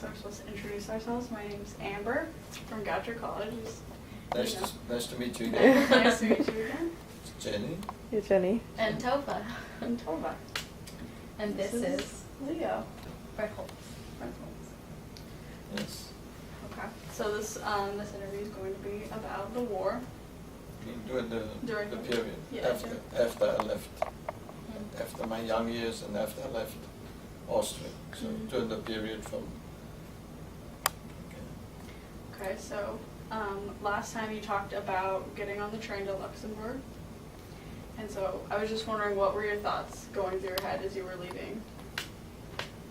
So we're supposed to introduce ourselves. My name's Amber from Goucher College. Nice to meet you again. Nice to meet you again. It's Jenny. You're Jenny. And Tova. And Tova. And this is Leo. Bretholz. Yes. Okay. So this interview is going to be about the war. During the period. Yeah, after I left. After my young years and after I left Austria. So during the period from. Okay, so last time you talked about getting on the train to Luxembourg. And so I was just wondering, what were your thoughts going through your head as you were leaving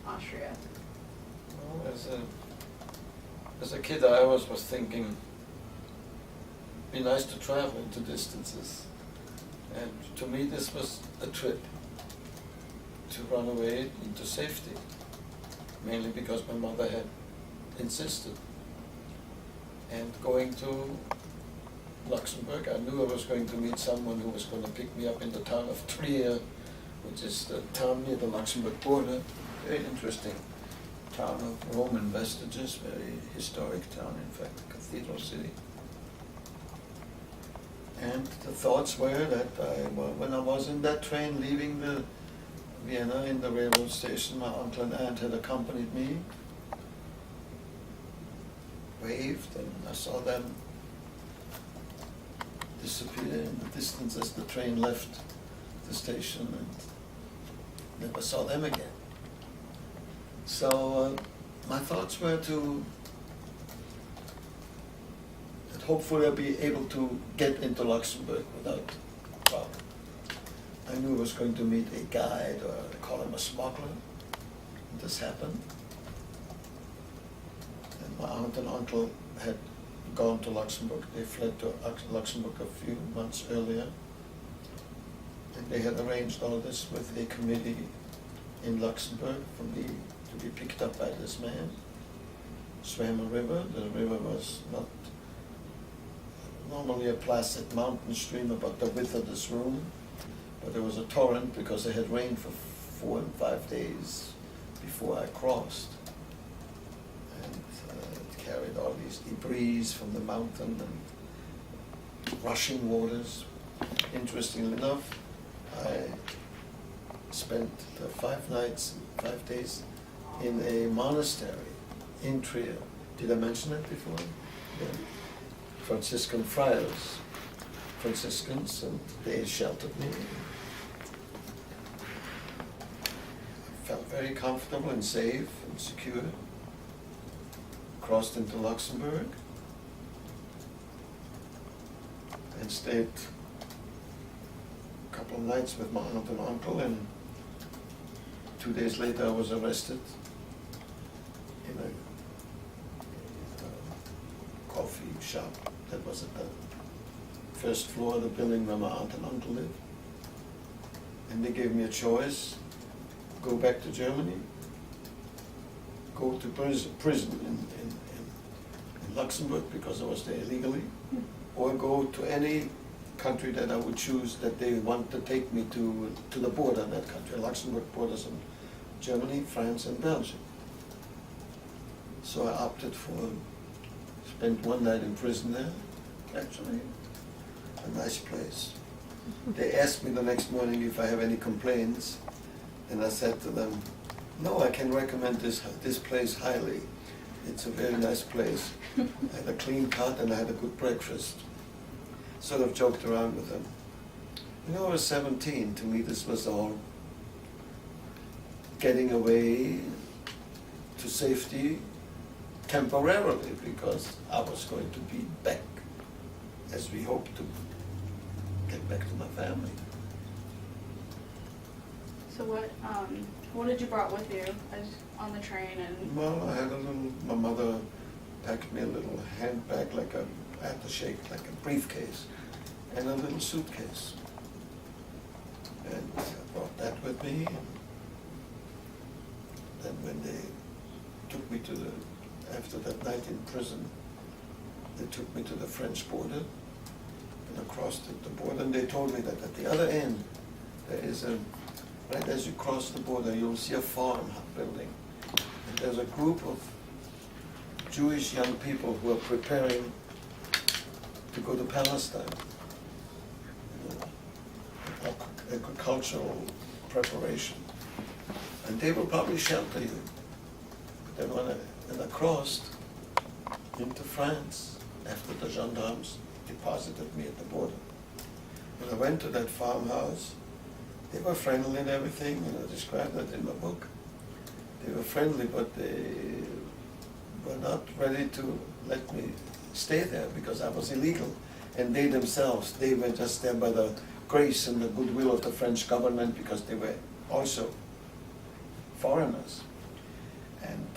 Austria? Well, as a kid, I always was thinking, be nice to travel into distances. And to me, this was a trip to run away into safety, mainly because my mother had insisted. And going to Luxembourg, I knew I was going to meet someone who was going to pick me up in the town of Trier, which is the town near the Luxembourg border. Very interesting town of Roman vestiges, very historic town, in fact, a cathedral city. And the thoughts were that when I was in that train leaving the Vienna in the railroad station, my uncle and aunt had accompanied me, waved, and I saw them disappear in the distance as the train left the station, and never saw them again. So my thoughts were that hopefully I'll be able to get into Luxembourg without problem. I knew I was going to meet a guide, or they call him a smuggler. And this happened. And my aunt and uncle had gone to Luxembourg. They fled to Luxembourg a few months earlier. And they had arranged all of this with a committee in Luxembourg for me to be picked up by this man. Swam a river. The river was not normally a placid mountain stream about the width of this room, but there was a torrent because it had rained for 4 and 5 days before I crossed. And it carried all these debris from the mountain and rushing waters. Interestingly enough, I spent 5 days in a monastery in Trier. Did I mention it before? Yeah. Franciscan friars, Franciscans, and they sheltered me. I felt very comfortable and safe and secure. Crossed into Luxembourg and stayed a couple of nights with my aunt and uncle, and 2 days later I was arrested in a coffee shop that was at the first floor of the building where my aunt and uncle lived. And they gave me a choice: go back to Germany, go to prison in Luxembourg because I was there illegally, or go to any country that I would choose that they want to take me to the border in that country. Luxembourg borders on Germany, France, and Belgium. So I opted for, spent one night in prison there, actually, a nice place. They asked me the next morning if I have any complaints, and I said to them, no, I can recommend this place highly. It's a very nice place. I had a clean cut and I had a good breakfast. Sort of joked around with them. When I was 17, to me this was all getting away to safety temporarily, because I was going to be back, as we hoped to get back to my family. So what did you brought with you on the train? And Well, I had my mother packed me a little handbag, like a attaché, like a briefcase, and a little suitcase. And I brought that with me. And then when they took me after that night in prison, they took me to the French border, and I crossed the border, and they told me that at the other end, there is right as you cross the border, you'll see a farm building. And there's a group of Jewish young people who are preparing to go to Palestine. You know, agricultural preparation. And they will probably shelter you. But then when I crossed into France, after the gendarmes deposited me at the border, when I went to that farmhouse, they were friendly and everything, and I described that in my book. They were friendly, but they were not ready to let me stay there because I was illegal. And they themselves, they were just there by the grace and the goodwill of the French government because they were also foreigners. And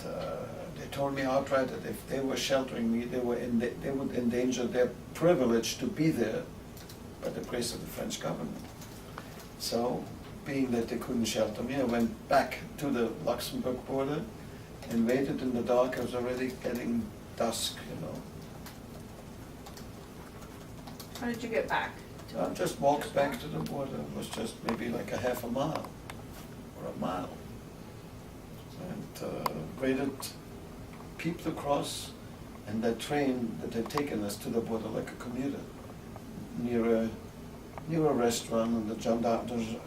they told me outright that if they were sheltering me, they would endanger their privilege to be there by the grace of the French government. So, being that they couldn't shelter me, I went back to the Luxembourg border and waited in the dark. It was already getting dusk, you know. How did you get back? I just walked back to the border. It was just maybe like a half a mile or a mile. And waited, peeped across, and that train that had taken us to the border like a commuter near a restaurant, and the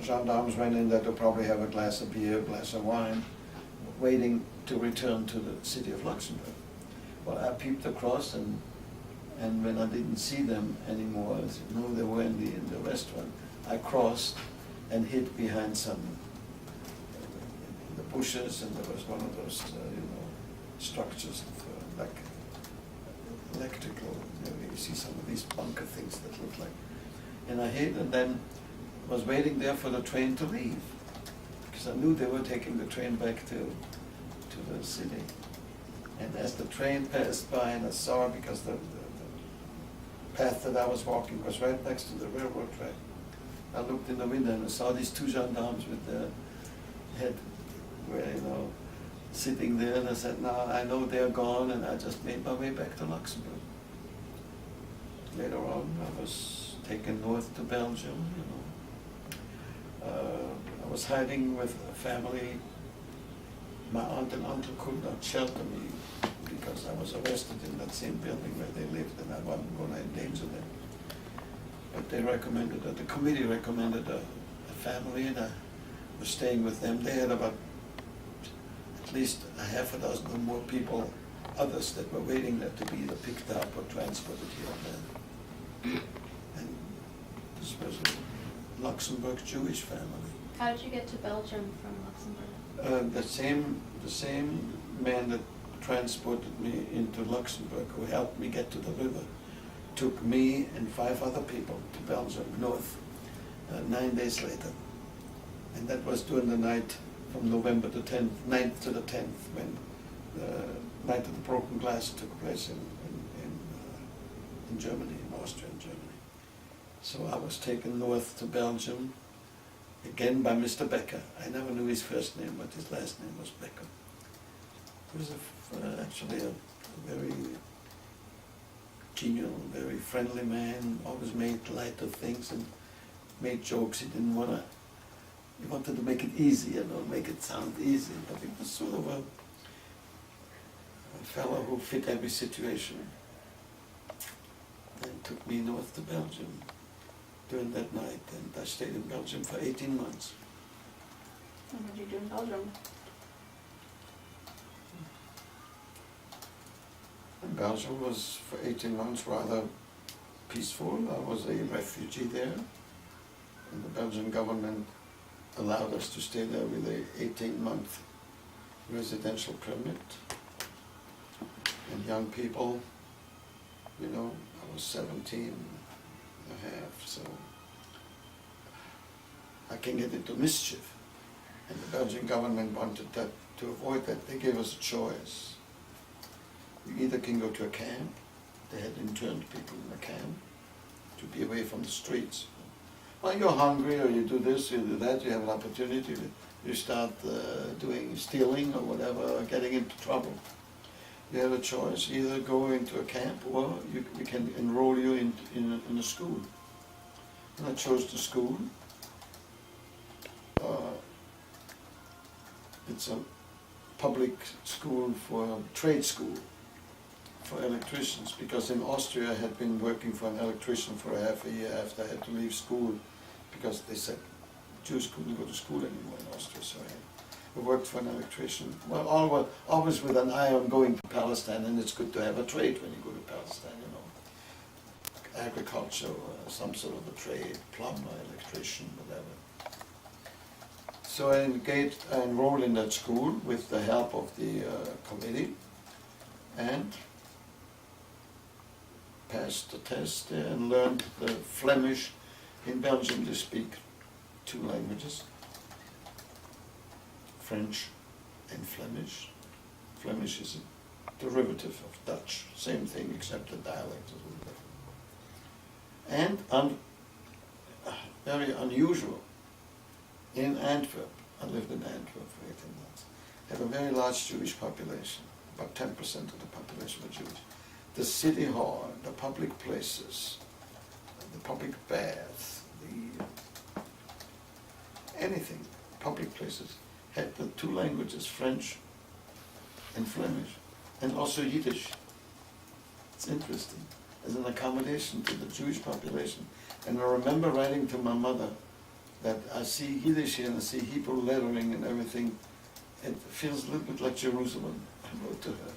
gendarmes ran in there to probably have a glass of beer, a glass of wine, waiting to return to the city of Luxembourg. Well, I peeped across, and when I didn't see them anymore, as you know, they were in the restaurant, I crossed and hid behind some the bushes, and there was one of those structures of like electrical. You see some of these bunker things that look like. And I hid, and then was waiting there for the train to leave, because I knew they were taking the train back to the city. And as the train passed by, and I saw, because the path that I was walking was right next to the railroad track, I looked in the window and I saw these two gendarmes with their head, sitting there, and I said, "Now I know they're gone," and I just made my way back to Luxembourg. Later on, I was taken north to Belgium, I was hiding with a family. My aunt and uncle could not shelter me because I was arrested in that same building where they lived, and I wasn't going to endanger them. But they recommended, the committee recommended a family, and I was staying with them. They had about at least a half a dozen or more people, others that were waiting there to be either picked up or transported here and there. And this was a Luxembourg Jewish family. How did you get to Belgium from Luxembourg? The same man that transported me into Luxembourg, who helped me get to the river, took me and 5 other people to Belgium, north, 9 days later. And that was during the night from November the 10th, 9th to the 10th, when the night of the broken glass took place in Germany, in Austria and Germany. So I was taken north to Belgium, again by Mr. Becker. I never knew his first name, but his last name was Becker. He was actually a very genial, very friendly man, always made light of things and made jokes. He wanted to make it easy, make it sound easy, but he was sort of a fellow who fit every situation. And took me north to Belgium during that night, and I stayed in Belgium for 18 months. And what did you do in Belgium? And Belgium was, for 18 months, rather peaceful. I was a refugee there, and the Belgian government allowed us to stay there with a 18-month residential permit. And young people, I was 17 and a half, so I can get into mischief. And the Belgian government wanted that, to avoid that. They gave us a choice. You either can go to a camp, they had interned people in a camp, to be away from the streets. Well, you're hungry, or you do this, you do that, you have an opportunity, you start doing stealing or whatever, getting into trouble. You have a choice, either go into a camp, or we can enroll you in a school. And I chose the school. It's a public school for trade school. for electricians, because in Austria I had been working for an electrician for half a year after I had to leave school, because they said Jews couldn't go to school anymore in Austria, so I worked for an electrician. Well, always with an eye on going to Palestine, and it's good to have a trade when you go to Palestine, you know. Agriculture, or some sort of a trade, plumber, electrician, whatever. So I enrolled in that school with the help of the committee, and passed the test there and learned the Flemish. In Belgium they speak 2 languages, French and Flemish. Flemish is a derivative of Dutch, same thing except the dialect is a little different. And very unusual, in Antwerp, I lived in Antwerp for 18 months, have a very large Jewish population, about 10% of the population were Jewish. The city hall, the public places, the public baths, anything, public places, had the 2 languages, French and Flemish, and also Yiddish. It's interesting, as an accommodation to the Jewish population. And I remember writing to my mother that I see Yiddish here and I see Hebrew lettering and everything. It feels a little bit like Jerusalem, I wrote to her.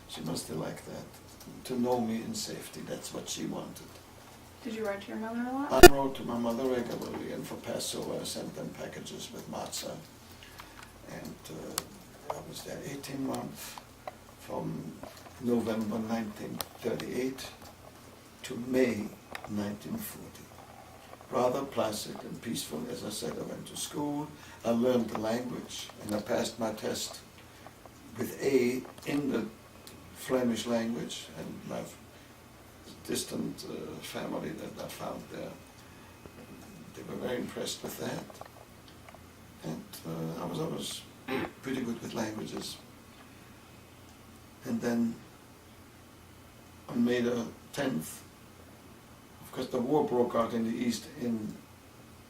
She must have liked that, to know me in safety. That's what she wanted. Did you write to your mother a lot? I wrote to my mother regularly, and for Passover I sent them packages with matzah. And I was there 18 months, from November 1938 to May 1940. Rather placid and peaceful. As I said, I went to school, I learned the language, and I passed my test with A in the Flemish language, and my distant family that I found there, they were very impressed with that. And I was always pretty good with languages. And then on May the 10th, of course the war broke out in the East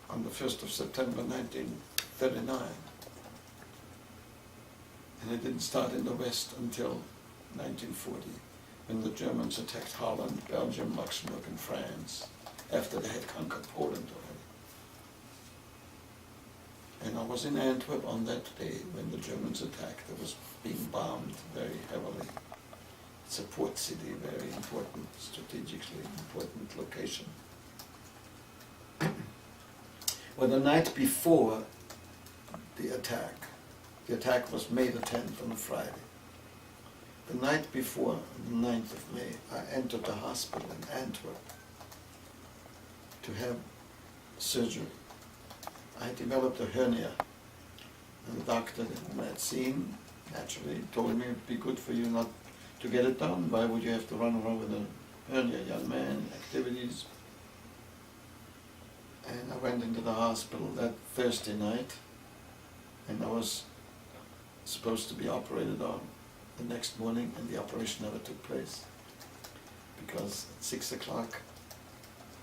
on the 1st of September 1939. And it didn't start in the West until 1940, when the Germans attacked Holland, Belgium, Luxembourg, and France, after they had conquered Poland already. And I was in Antwerp on that day when the Germans attacked. It was being bombed very heavily. It's a port city, very important, strategically important location. Well, the night before the attack was May the 10th on a Friday. The night before, the 9th of May, I entered the hospital in Antwerp to have surgery. I developed a hernia, and the doctor in that scene naturally told me it would be good for you not to get it done. Why would you have to run around with a hernia, young man, activities? And I went into the hospital that Thursday night, and I was supposed to be operated on the next morning, and the operation never took place, because at 6 o'clock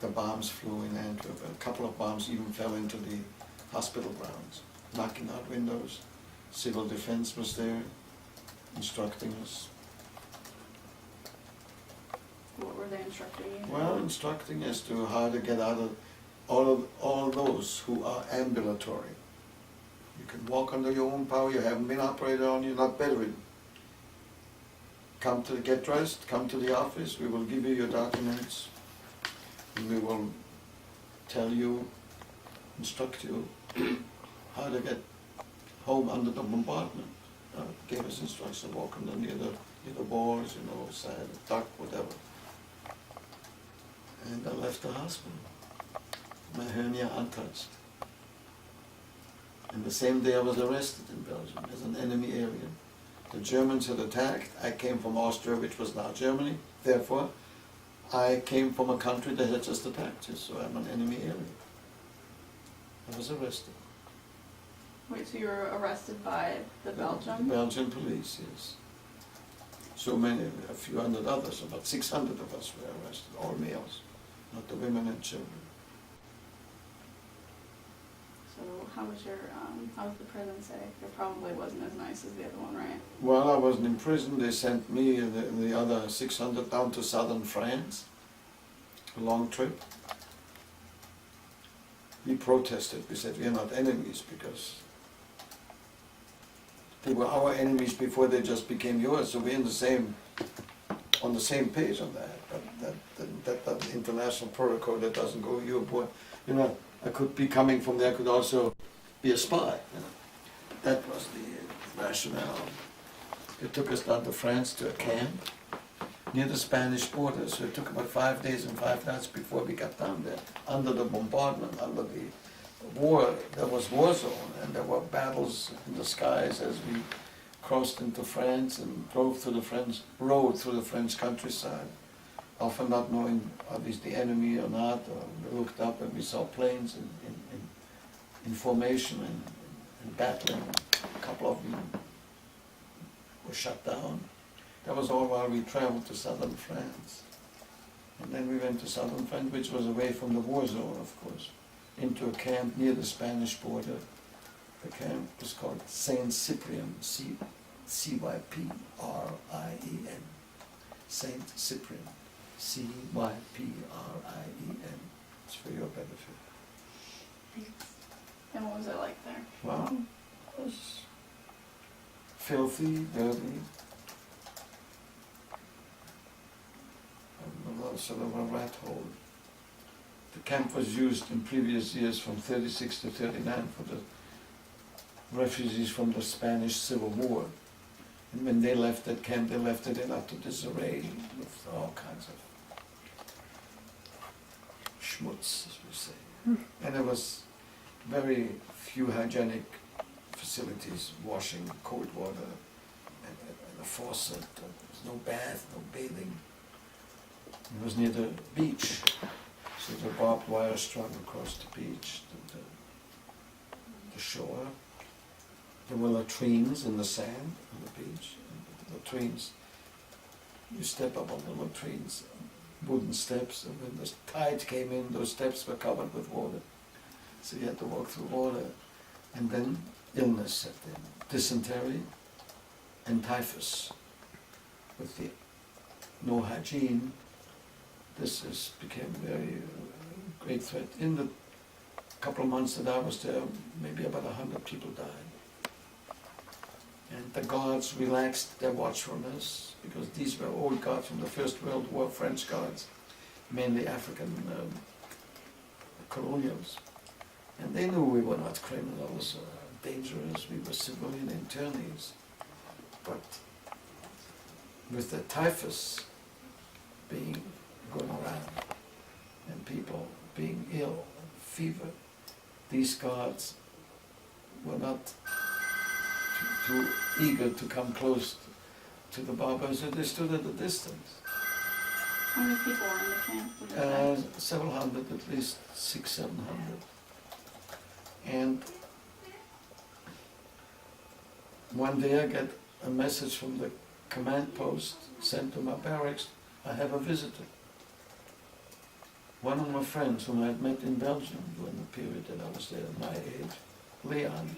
the bombs flew in Antwerp. A couple of bombs even fell into the hospital grounds, knocking out windows. Civil defense was there, instructing us. What were they instructing you? Well, instructing as to how to get out of all those who are ambulatory. You can walk under your own power, you haven't been operated on, you're not bedridden. Get dressed, come to the office, we will give you your documents, and we will tell you, instruct you how to get home under the bombardment. Gave us instructions, walk under near the walls, side, duck, whatever. And I left the hospital, my hernia untouched. And the same day I was arrested in Belgium as an enemy alien. The Germans had attacked. I came from Austria, which was now Germany. Therefore, I came from a country that had just attacked you, so I'm an enemy alien. I was arrested. Wait, so you were arrested by the Belgium? The Belgian police, yes. So many, a few hundred others, about 600 of us were arrested, all males, not the women and children. So how was the prison say? It probably wasn't as nice as the other one, right? While I was in prison, they sent me and the other 600 down to southern France, a long trip. We protested. We said we are not enemies because they were our enemies before they just became yours. So we're on the same page on that. But that international protocol that doesn't go overboard. You know, I could be coming from there. I could also be a spy. You know. That was the rationale. It took us down to France to a camp near the Spanish border. So it took about 5 days and 5 nights before we got down there, under the bombardment, under the war. There was war zone, and there were battles in the skies as we crossed into France and rode through the French countryside, often not knowing are these the enemy or not. Or we looked up and we saw planes in formation and battling. A couple of them were shut down. That was all while we traveled to southern France. And then we went to southern France, which was away from the war zone, of course, into a camp near the Spanish border. The camp was called Saint Cyprian, C-Y-P-R-I-E-N. Saint Cyprian, C-Y-P-R-I-E-N. It's for your benefit. Thanks. And what was it like there? Well, it was filthy, dirty. Sort of a rat hole. The camp was used in previous years from 36 to 39 for the refugees from the Spanish Civil War. And when they left that camp, they left it in utter disarray with all kinds of schmutz, as we say. And there was very few hygienic facilities, washing, cold water, and a faucet. There was no bath, no bathing. It was near the beach, so the barbed wire strung across the beach, the shore. There were latrines in the sand on the beach. And the latrines, you step up on the latrines, wooden steps, and when the tide came in, those steps were covered with water. So you had to walk through water. And then illness set in, dysentery and typhus. With the no hygiene, this became a very great threat. In the couple of months that I was there, maybe about 100 people died. And the guards relaxed their watchfulness, because these were old guards from the First World War, French guards, mainly African colonials. And they knew we were not criminals or dangerous, we were civilian internees. But with the typhus going around and people being ill, fever, these guards were not too eager to come close to the barbers, so they stood at a distance. How many people were in the camp? Would you say? Several hundred, at least 600-700. And one day I get a message from the command post sent to my barracks. I have a visitor. One of my friends whom I had met in Belgium during the period that I was there, my age, Leon,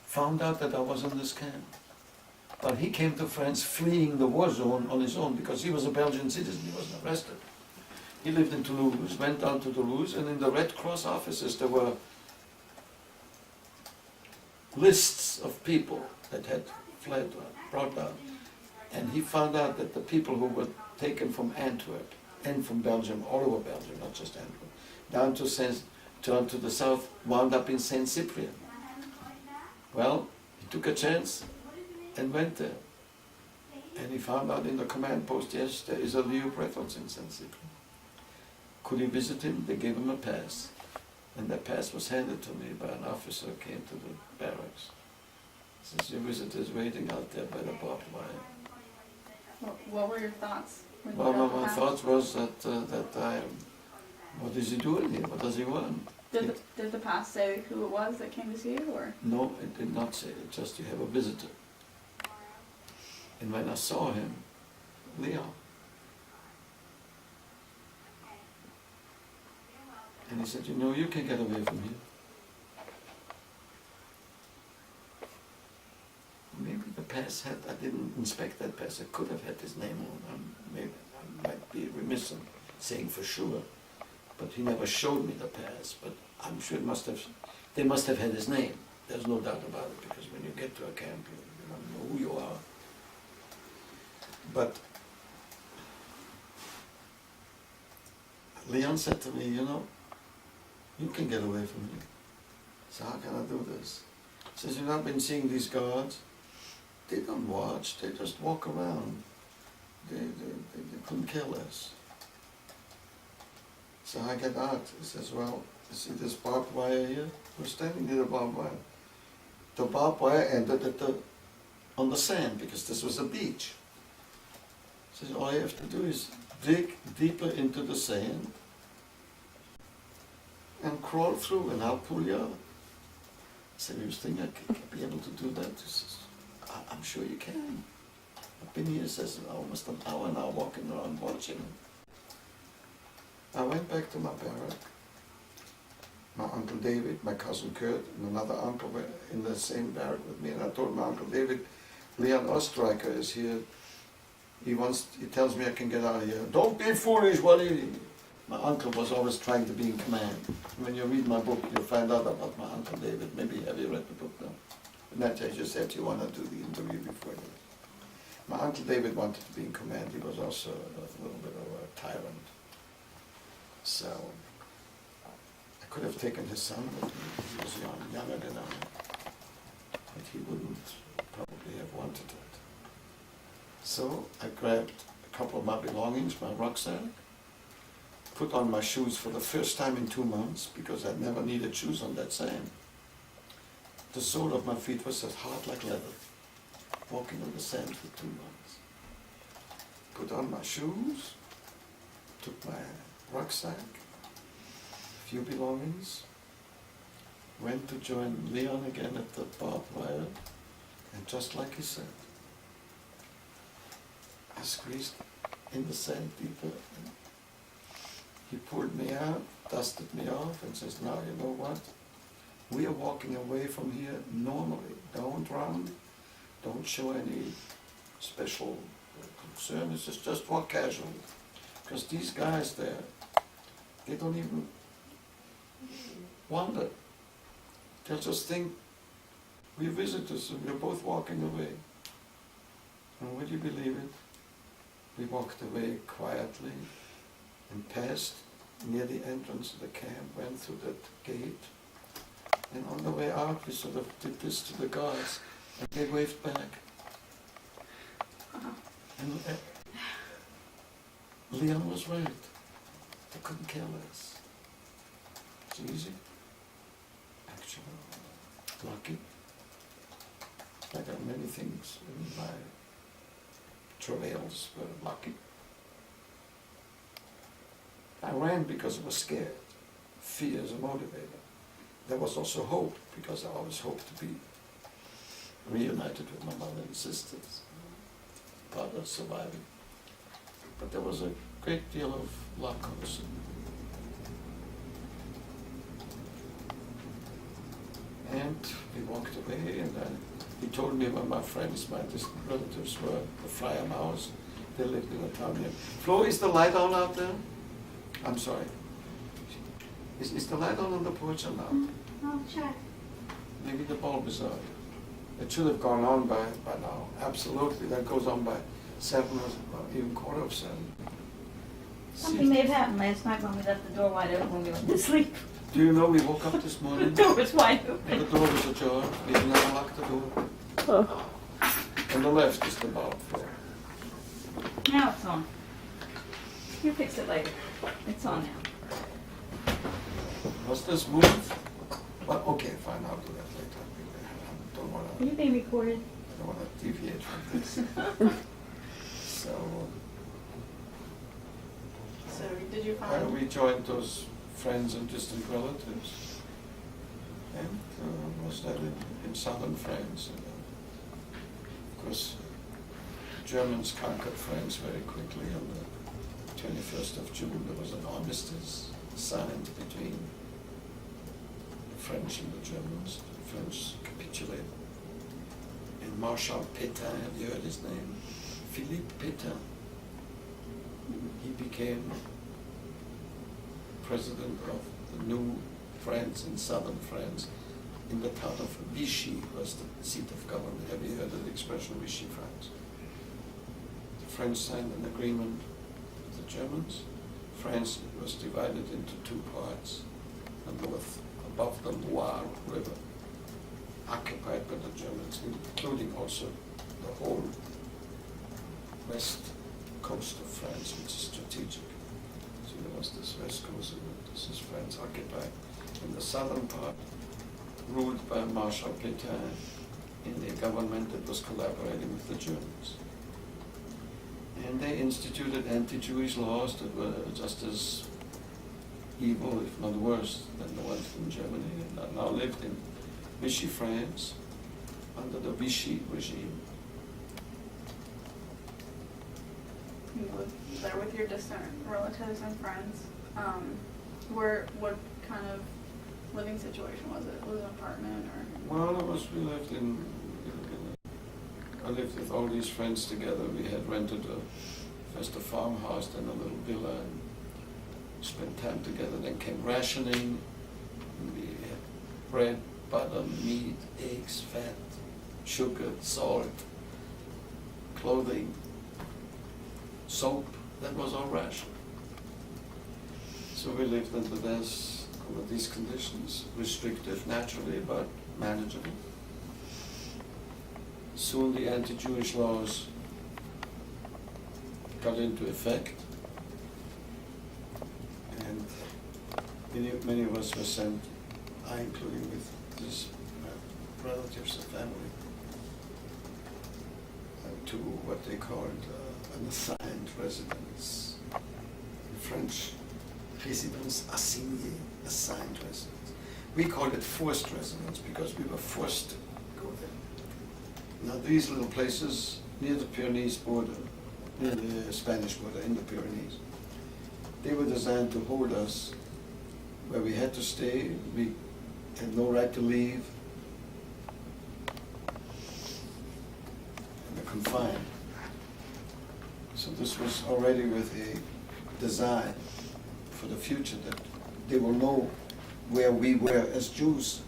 found out that I was in this camp. But he came to France fleeing the war zone on his own because he was a Belgian citizen, he wasn't arrested. He lived in Toulouse, went down to Toulouse, and in the Red Cross offices there were lists of people that had fled or brought down. And he found out that the people who were taken from Antwerp and from Belgium, all over Belgium, not just Antwerp, down to the south, wound up in Saint Cyprian. Well, he took a chance and went there. And he found out in the command post, yes, there is a Leo Bretholz in Saint Cyprian. Could he visit him? They gave him a pass. And that pass was handed to me by an officer who came to the barracks. Says, your visitor is waiting out there by the barbed wire. What were your thoughts? When you Well, got the my pass? thought was that what is he doing here? What does he want? Did the pass say who it was that came to see you, or? No, it did not say it, just you have a visitor. And when I saw him, Leo, And he said, you know, you can get away from here. Maybe the pass had, I didn't inspect that pass, it could have had his name on. Maybe I might be remiss in saying for sure, but he never showed me the pass, but I'm sure it must have, they must have had his name. There's no doubt about it, because when you get to a camp, you don't know who you are. But Leon said to me, you know, you can get away from here. So how can I do this? He says, you've not been seeing these guards? They don't watch, they just walk around. They couldn't care less. So I get out. He says, well, you see this barbed wire here? We're standing near the barbed wire. The barbed wire ended on the sand, because this was a beach. He says, all you have to do is dig deeper into the sand and crawl through, and I'll pull you out. I said, you think I could be able to do that? He says, I'm sure you can. I've been here, says, almost an hour now walking around watching. I went back to my barrack. My Uncle David, my cousin Kurt, and another uncle were in the same barrack with me, and I told my Uncle David, Leon Ostreicher is here. He tells me I can get out of here. Don't be foolish, Wally. My uncle was always trying to be in command. When you read my book, you'll find out about my Uncle David. Maybe have you read the book now? Natcha just said you want to do the interview before you. My Uncle David wanted to be in command. He was also a little bit of a tyrant. So I could have taken his son with me. He was younger than I. But he wouldn't probably have wanted it. So I grabbed a couple of my belongings, my rucksack, put on my shoes for the first time in 2 months, because I'd never needed shoes on that sand. The sole of my feet was as hard like leather, walking on the sand for 2 months. Put on my shoes, took my rucksack, a few belongings, went to join Leon again at the barbed wire, and just like he said, I squeezed in the sand deeper, and he pulled me out, dusted me off, and says, now you know what? We are walking away from here normally. Don't run, don't show any special concern. It's just walk casually. Because these guys there, they don't even wonder. They'll just think, we're visitors and we're both walking away. And would you believe it? We walked away quietly and passed near the entrance of the camp, went through that gate, and on the way out we sort of did this to the guards, and they waved back. And Leon was right. They couldn't care less. It's easy. Actually, lucky. I got many things in my travails were lucky. I ran because I was scared. Fear is a motivator. There was also hope, because I always hoped to be reunited with my mother and sisters, part of surviving. But there was a great deal of luck also. And we walked away, and he told me where my friends, my distant relatives were, the Friar Maus. They lived in a town here. Flo, is the light on out there? I'm sorry. Is the light on the porch or not? I'll check. Maybe the bulb is out. It should have gone on by now. Absolutely. That goes on by 7 or even 7:15. Something may have happened last night when we left the door wide open when we went to sleep. Do you know we woke up this morning? The door was wide The open. door was ajar. We did not lock the door. Oh. On the left is the bulb floor. Now it's on. You fix it later. It's on now. Was this moved? Well, okay, fine. I'll do that later. I don't want Are you being recorded? to deviate from this. So So did you find? we joined those friends and distant relatives, and was that in southern France. And, of course, Germans conquered France very quickly. On the 21st of June, there was an armistice. signed between the French and the Germans. The French capitulated. And Marshal Pétain, have you heard his name? Philippe Pétain. He became president of the new France in southern France, in the town of Vichy was the seat of government. Have you heard of the expression Vichy France? The French signed an agreement with the Germans. France was divided into two parts, the north above the Loire River, occupied by the Germans, including also the whole west coast of France, which is strategic. So there was this west coast, and this is France occupied. In the southern part, ruled by Marshal Pétain, in a government that was collaborating with the Germans. And they instituted anti-Jewish laws that were just as evil, if not worse, than the ones in Germany, and now lived in Vichy France under the Vichy regime. You lived there with your distant relatives and friends. What kind of living situation was it? Was it an apartment or? Well, we lived I lived with all these friends together. We had rented first a farmhouse, then a little villa, and spent time together. Then came rationing. And we had bread, butter, meat, eggs, fat, sugar, salt, clothing, soap. That was our ration. So we lived under these conditions, restrictive naturally, but manageable. Soon the anti-Jewish laws got into effect, and many of us were sent, I including with these relatives and family, to what they called an assigned residence. In French, résidence assignée, assigned residence. We called it forced residence because we were forced to go there. Now these little places near the Pyrenees border, near the Spanish border in the Pyrenees, they were designed to hold us where we had to stay. We had no right to leave. And were confined. So this was already with a design for the future that they will know where we were as Jews.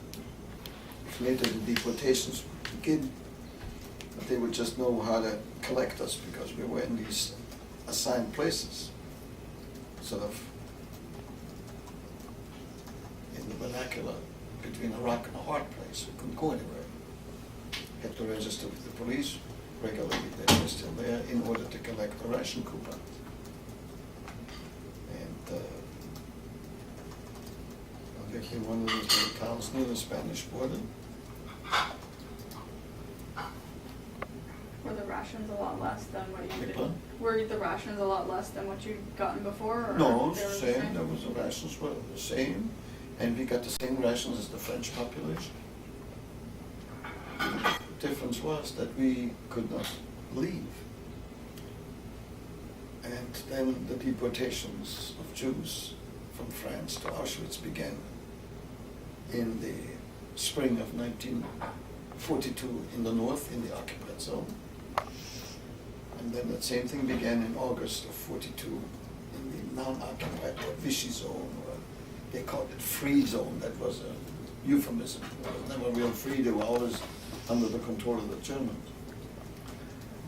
If later the deportations would begin, but they would just know how to collect us because we were in these assigned places, sort of in the vernacular, between a rock and a hard place. We couldn't go anywhere. Had to register with the police regularly. They were still there in order to collect the ration coupons. And I lived in one of those little towns near the Spanish border. Were the rations a lot less than what you did? Pardon? Were the rations a lot less than what you'd gotten before? Or No, they were the same. There was the rations were the same, and we got the same rations as the French population. The difference was that we could not leave. And then the deportations of Jews from France to Auschwitz began in the spring of 1942 in the north, in the occupied zone. And then that same thing began in August of 42 in the non-occupied or Vichy zone, or they called it free zone. That was a euphemism. It was never real free. They were always under the control of the Germans.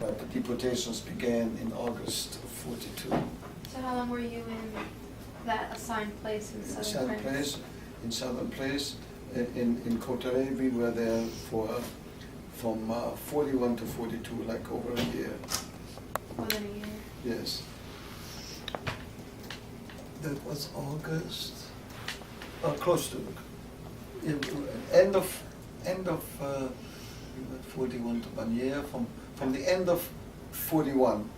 But the deportations began in August of 42. So how long were you in that assigned place in southern France? In southern place, in Cotteret, we were there from 41 to 42, like over a year. More than a year. Yes. That was August, close to end of 41 to 1 year, from the end of 41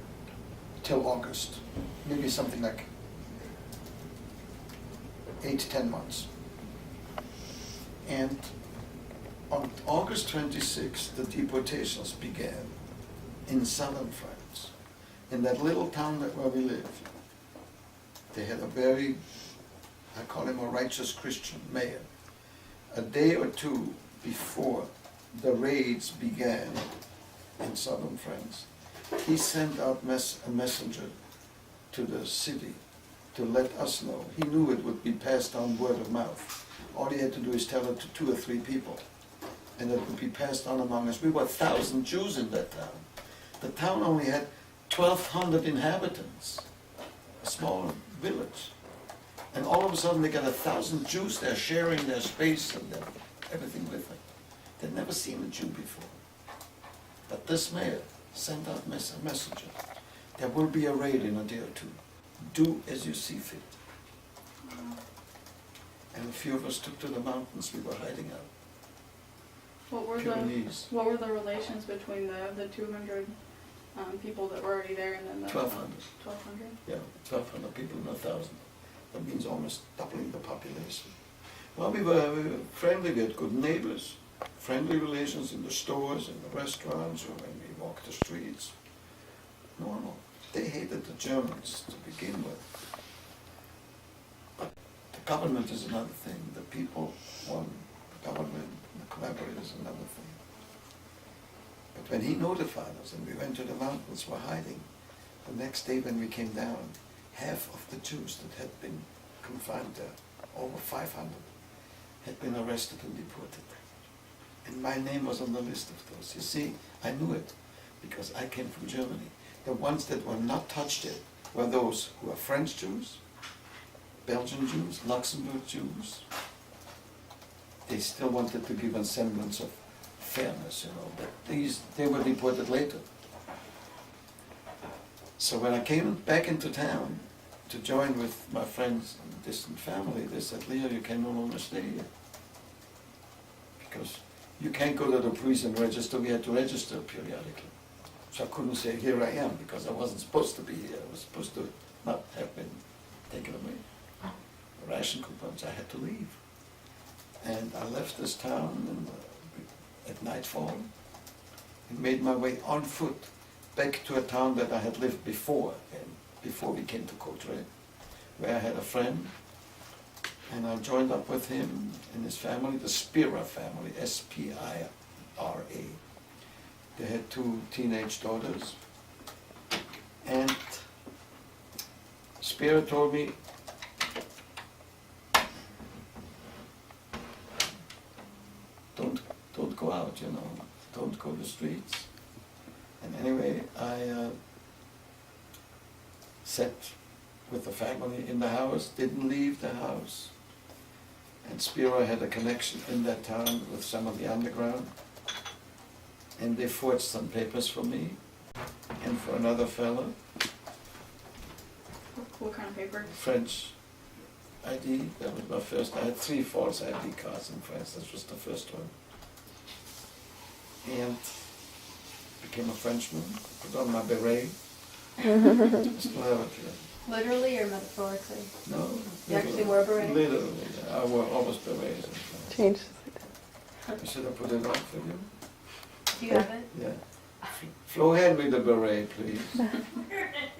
till August, maybe something like 8 to 10 months. And on August 26th, the deportations began in southern France, in that little town where we lived. They had a very I call him a righteous Christian mayor. A day or two before the raids began in southern France, he sent out a messenger to the city to let us know. He knew it would be passed on word of mouth. All he had to do is tell it to 2 or 3 people, and it would be passed on among us. We were 1,000 Jews in that town. The town only had 1,200 inhabitants, a small village. And all of a sudden they got 1,000 Jews there sharing their space and everything with them. They'd never seen a Jew before. But this mayor sent out a messenger. There will be a raid in a day or two. Do as you see fit. And a few of us took to the mountains. We were hiding out. What were the relations between the 200 people that were already there and then the 1,200. 1,200? Yeah, 1,200 people in 1,000. That means almost doubling the population. Well, we were friendly. We had good neighbors, friendly relations in the stores, in the restaurants, or when we walked the streets. Normal. They hated the Germans to begin with. But the government is another thing. The people, one, the government, the collaborators is another thing. But when he notified us and we went to the mountains, we're hiding, the next day when we came down, half of the Jews that had been confined there, over 500, had been arrested and deported. And my name was on the list of those. You see, I knew it because I came from Germany. The ones that were not touched yet were those who are French Jews, Belgian Jews, Luxembourg Jews. They still wanted to give a semblance of fairness, you know, but they were deported later. So when I came back into town to join with my friends and distant family, they said, Leo, you can no longer stay here. Because you can't go to the prison register. We had to register periodically. So I couldn't say, here I am, because I wasn't supposed to be here. I was supposed to not have been taken away. The ration coupons, I had to leave. And I left this town at nightfall and made my way on foot back to a town that I had lived before, and before we came to Courtrai, where I had a friend, and I joined up with him and his family, the Spira family, S-P-I-R-A. They had 2 teenage daughters, and Spira told me, don't go out, you know, don't go to the streets. And anyway, I sat with the family in the house, didn't leave the house. And Spira had a connection in that town with some of the underground. And they forged some papers for me and for another fellow. What kind of paper? French ID, that was my first. I had 3 false ID cards in France, that was the first one. And became a Frenchman, put on my beret. Still have it here. Literally or metaphorically? No. You actually wore a beret? Literally, I wore almost berets. in France. Changed. I should have put it on for you. Do you have it? Yeah. Flo, hand me the beret, please.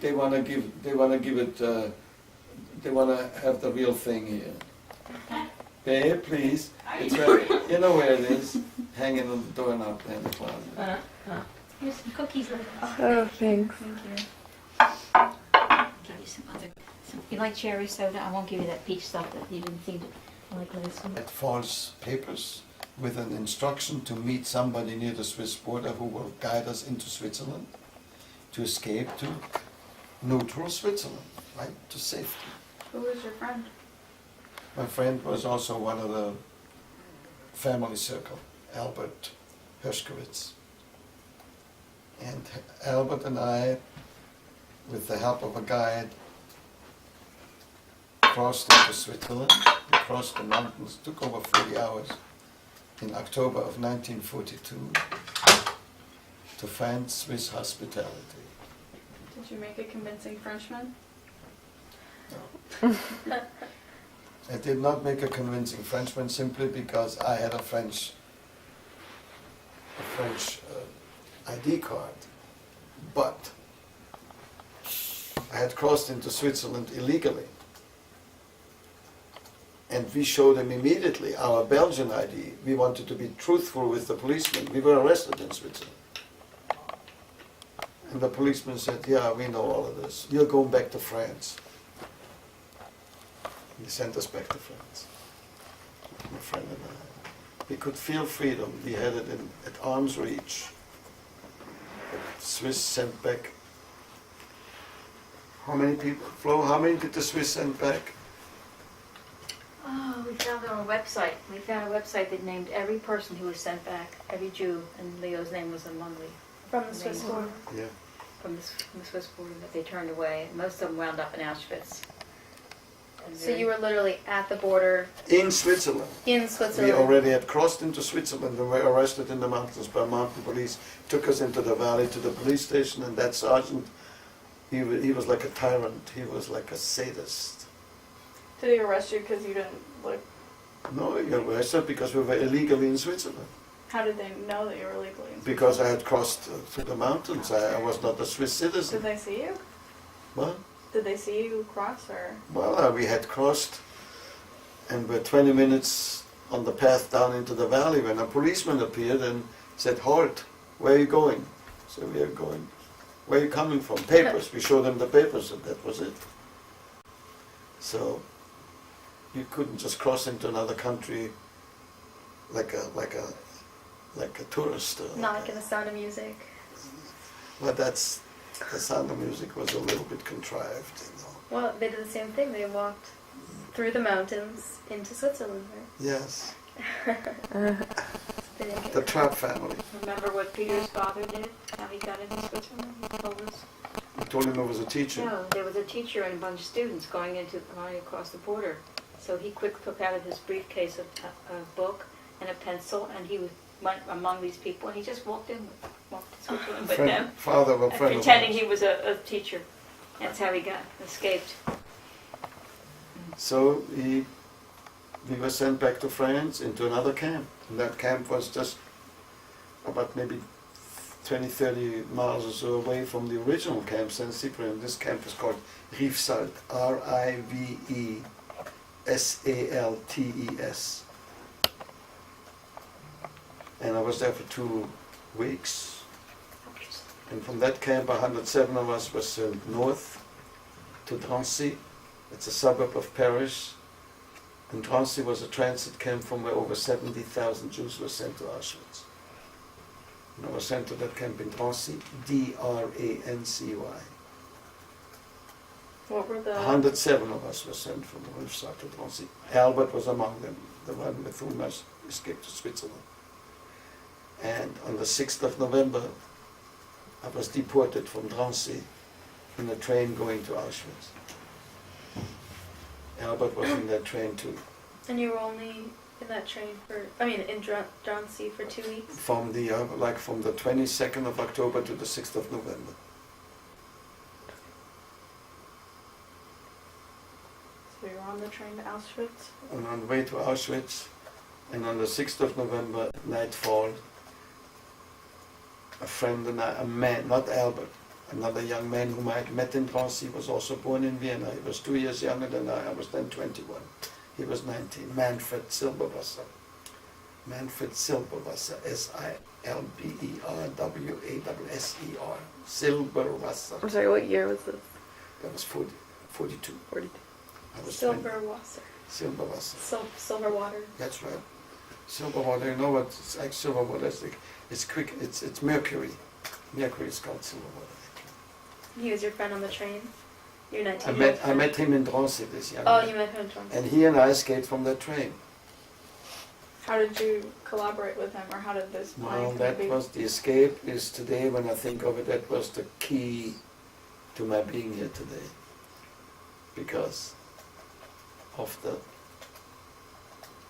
They want to give it. They want to have the real thing here. Babe, please. It's right. You know where it is. Hanging on the doorknob there in the closet. Here's some cookies. Oh, thanks. Thank you. Give you some other. You like cherry soda? I won't give you that peach stuff that you didn't seem to like last one. Had false papers with an instruction to meet somebody near the Swiss border who will guide us into Switzerland to escape to neutral Switzerland, right, to safety. Who was your friend? My friend was also one of the family circle, Albert Hershkowitz. And Albert and I, with the help of a guide, crossed into Switzerland. We crossed the mountains, took over 40 hours in October of 1942 to find Swiss hospitality. Did you make a convincing Frenchman? No. I did not make a convincing Frenchman simply because I had a French ID card, but I had crossed into Switzerland illegally. And we showed him immediately our Belgian ID. We wanted to be truthful with the policeman. We were arrested in Switzerland. And the policeman said, yeah, we know all of this. You're going back to France. He sent us back to France, my friend and I. We could feel freedom. We had it at arm's reach. The Swiss sent back. How many people? Flo, how many did the Swiss send back? Oh, we found it on a website. We found a website that named every person who was sent back, every Jew, and Leo's name was among the From the Swiss border. Yeah. from the Swiss border that they turned away. Most of them wound up in Auschwitz. And So you were literally at the border In Switzerland. in We Switzerland. already had crossed into Switzerland and were arrested in the mountains by mountain police, took us into the valley to the police station, and that sergeant, he was like a tyrant, he was like a sadist. Did he arrest you because you didn't look? No, he arrested because we were illegally in Switzerland. How did they know that you were legally in Because I had crossed through the mountains, I was not a Swiss citizen. Did they see you? What? Did they see you cross or? Well, we had crossed and were 20 minutes on the path down into the valley when a policeman appeared and said, halt, where are you going? So we are going, where are you coming from? Papers. We showed them the papers and that was it. So you couldn't just cross into another country like a tourist. Not like in The Sound of Music. But that's, the Sound of Music was a little bit contrived, you know. Well, they did the same thing. They walked through the mountains into Switzerland, right? Yes, They didn't get the Trapp family. remember what Peter's father did? How he got into Switzerland? He told us. I told him I was a teacher. No, there was a teacher and a bunch of students going across the border. So he quick took out of his briefcase a book and a pencil, and he went among these people, and he just walked to Switzerland with them, Father of a friend of pretending ours. he was a teacher. That's how he escaped. So we were sent back to France into another camp. And that camp was just about maybe 20, 30 miles or so away from the original camp, Saint-Cyprien. This camp is called Rivesaltes, Rivesaltes. And I was there for 2 weeks. And from that camp, 107 of us were sent north to Drancy. It's a suburb of Paris. And Drancy was a transit camp from where over 70,000 Jews were sent to Auschwitz. And I was sent to that camp in Drancy, Drancy. What were the? 107 of us were sent from Rivesaltes to Drancy. Albert was among them, the one with whom I escaped to Switzerland. And on the 6th of November, I was deported from Drancy in a train going to Auschwitz. Albert was in that train too. And you were only in that train in Drancy for 2 weeks? From the from the 22nd of October to the 6th of November. So you were on the train to Auschwitz. And on the way to Auschwitz, and on the 6th of November, nightfall, a friend and I, a man, not Albert, another young man whom I had met in Drancy, was also born in Vienna. He was 2 years younger than I was then 21. He was 19. Manfred Silberwasser. Manfred Silberwasser, Silberwasser. Silberwasser. I'm sorry, what year was this? That was 42. 42. I was Silverwasser. Silberwasser. Silver water. That's right. Silver water, you know what? It's like silver water. It's quick. It's mercury. Mercury is called silver water. He was your friend on the train? Your 19 I met him in Drancy, this young Oh, man. you met him in Drancy. And he and I escaped from that train. How did you collaborate with him, or how did this plan Well, come that to be? was the escape. Is today, when I think of it, that was the key to my being here today. Because of the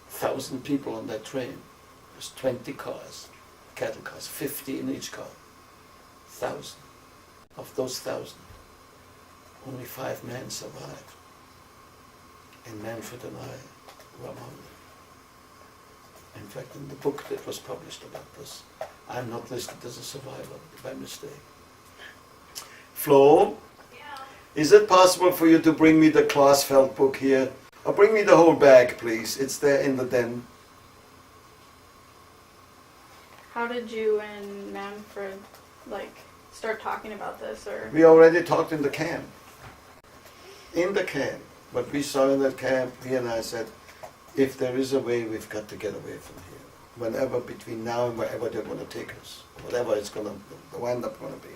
1,000 people on that train, there's 20 cars, cattle cars, 50 in each car. 1,000. Of those 1,000, only 5 men survived. And Manfred and I were among them. In fact, in the book that was published about this, I'm not listed as a survivor by mistake. Flo, is it possible for you to bring me the Klaasfeld book here Oh, bring me the whole bag, please. It's there in the den. How did you and Manfred start talking about this, or? We already talked in the camp. In the camp, what we saw in that camp, he and I said, if there is a way, we've got to get away from here. Whenever, between now and wherever they're going to take us, whatever it's going to wind up going to be.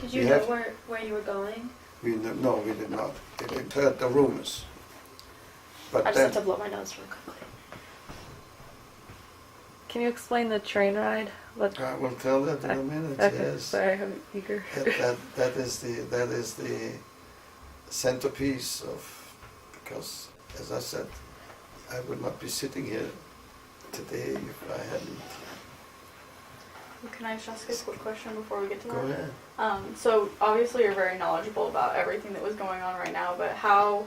Did We you know have- where you were going? No, we did not. It heard the rumors. But I just then, have to blow my nose real quickly. Can you explain the train ride? I will tell that in a minute. Okay, Yes. sorry, I'm eager. That is the centerpiece of, because as I said, I would not be sitting here today if I hadn't. Can I just ask a quick question before we get to that? Go ahead. So obviously you're very knowledgeable about everything that was going on right now, but how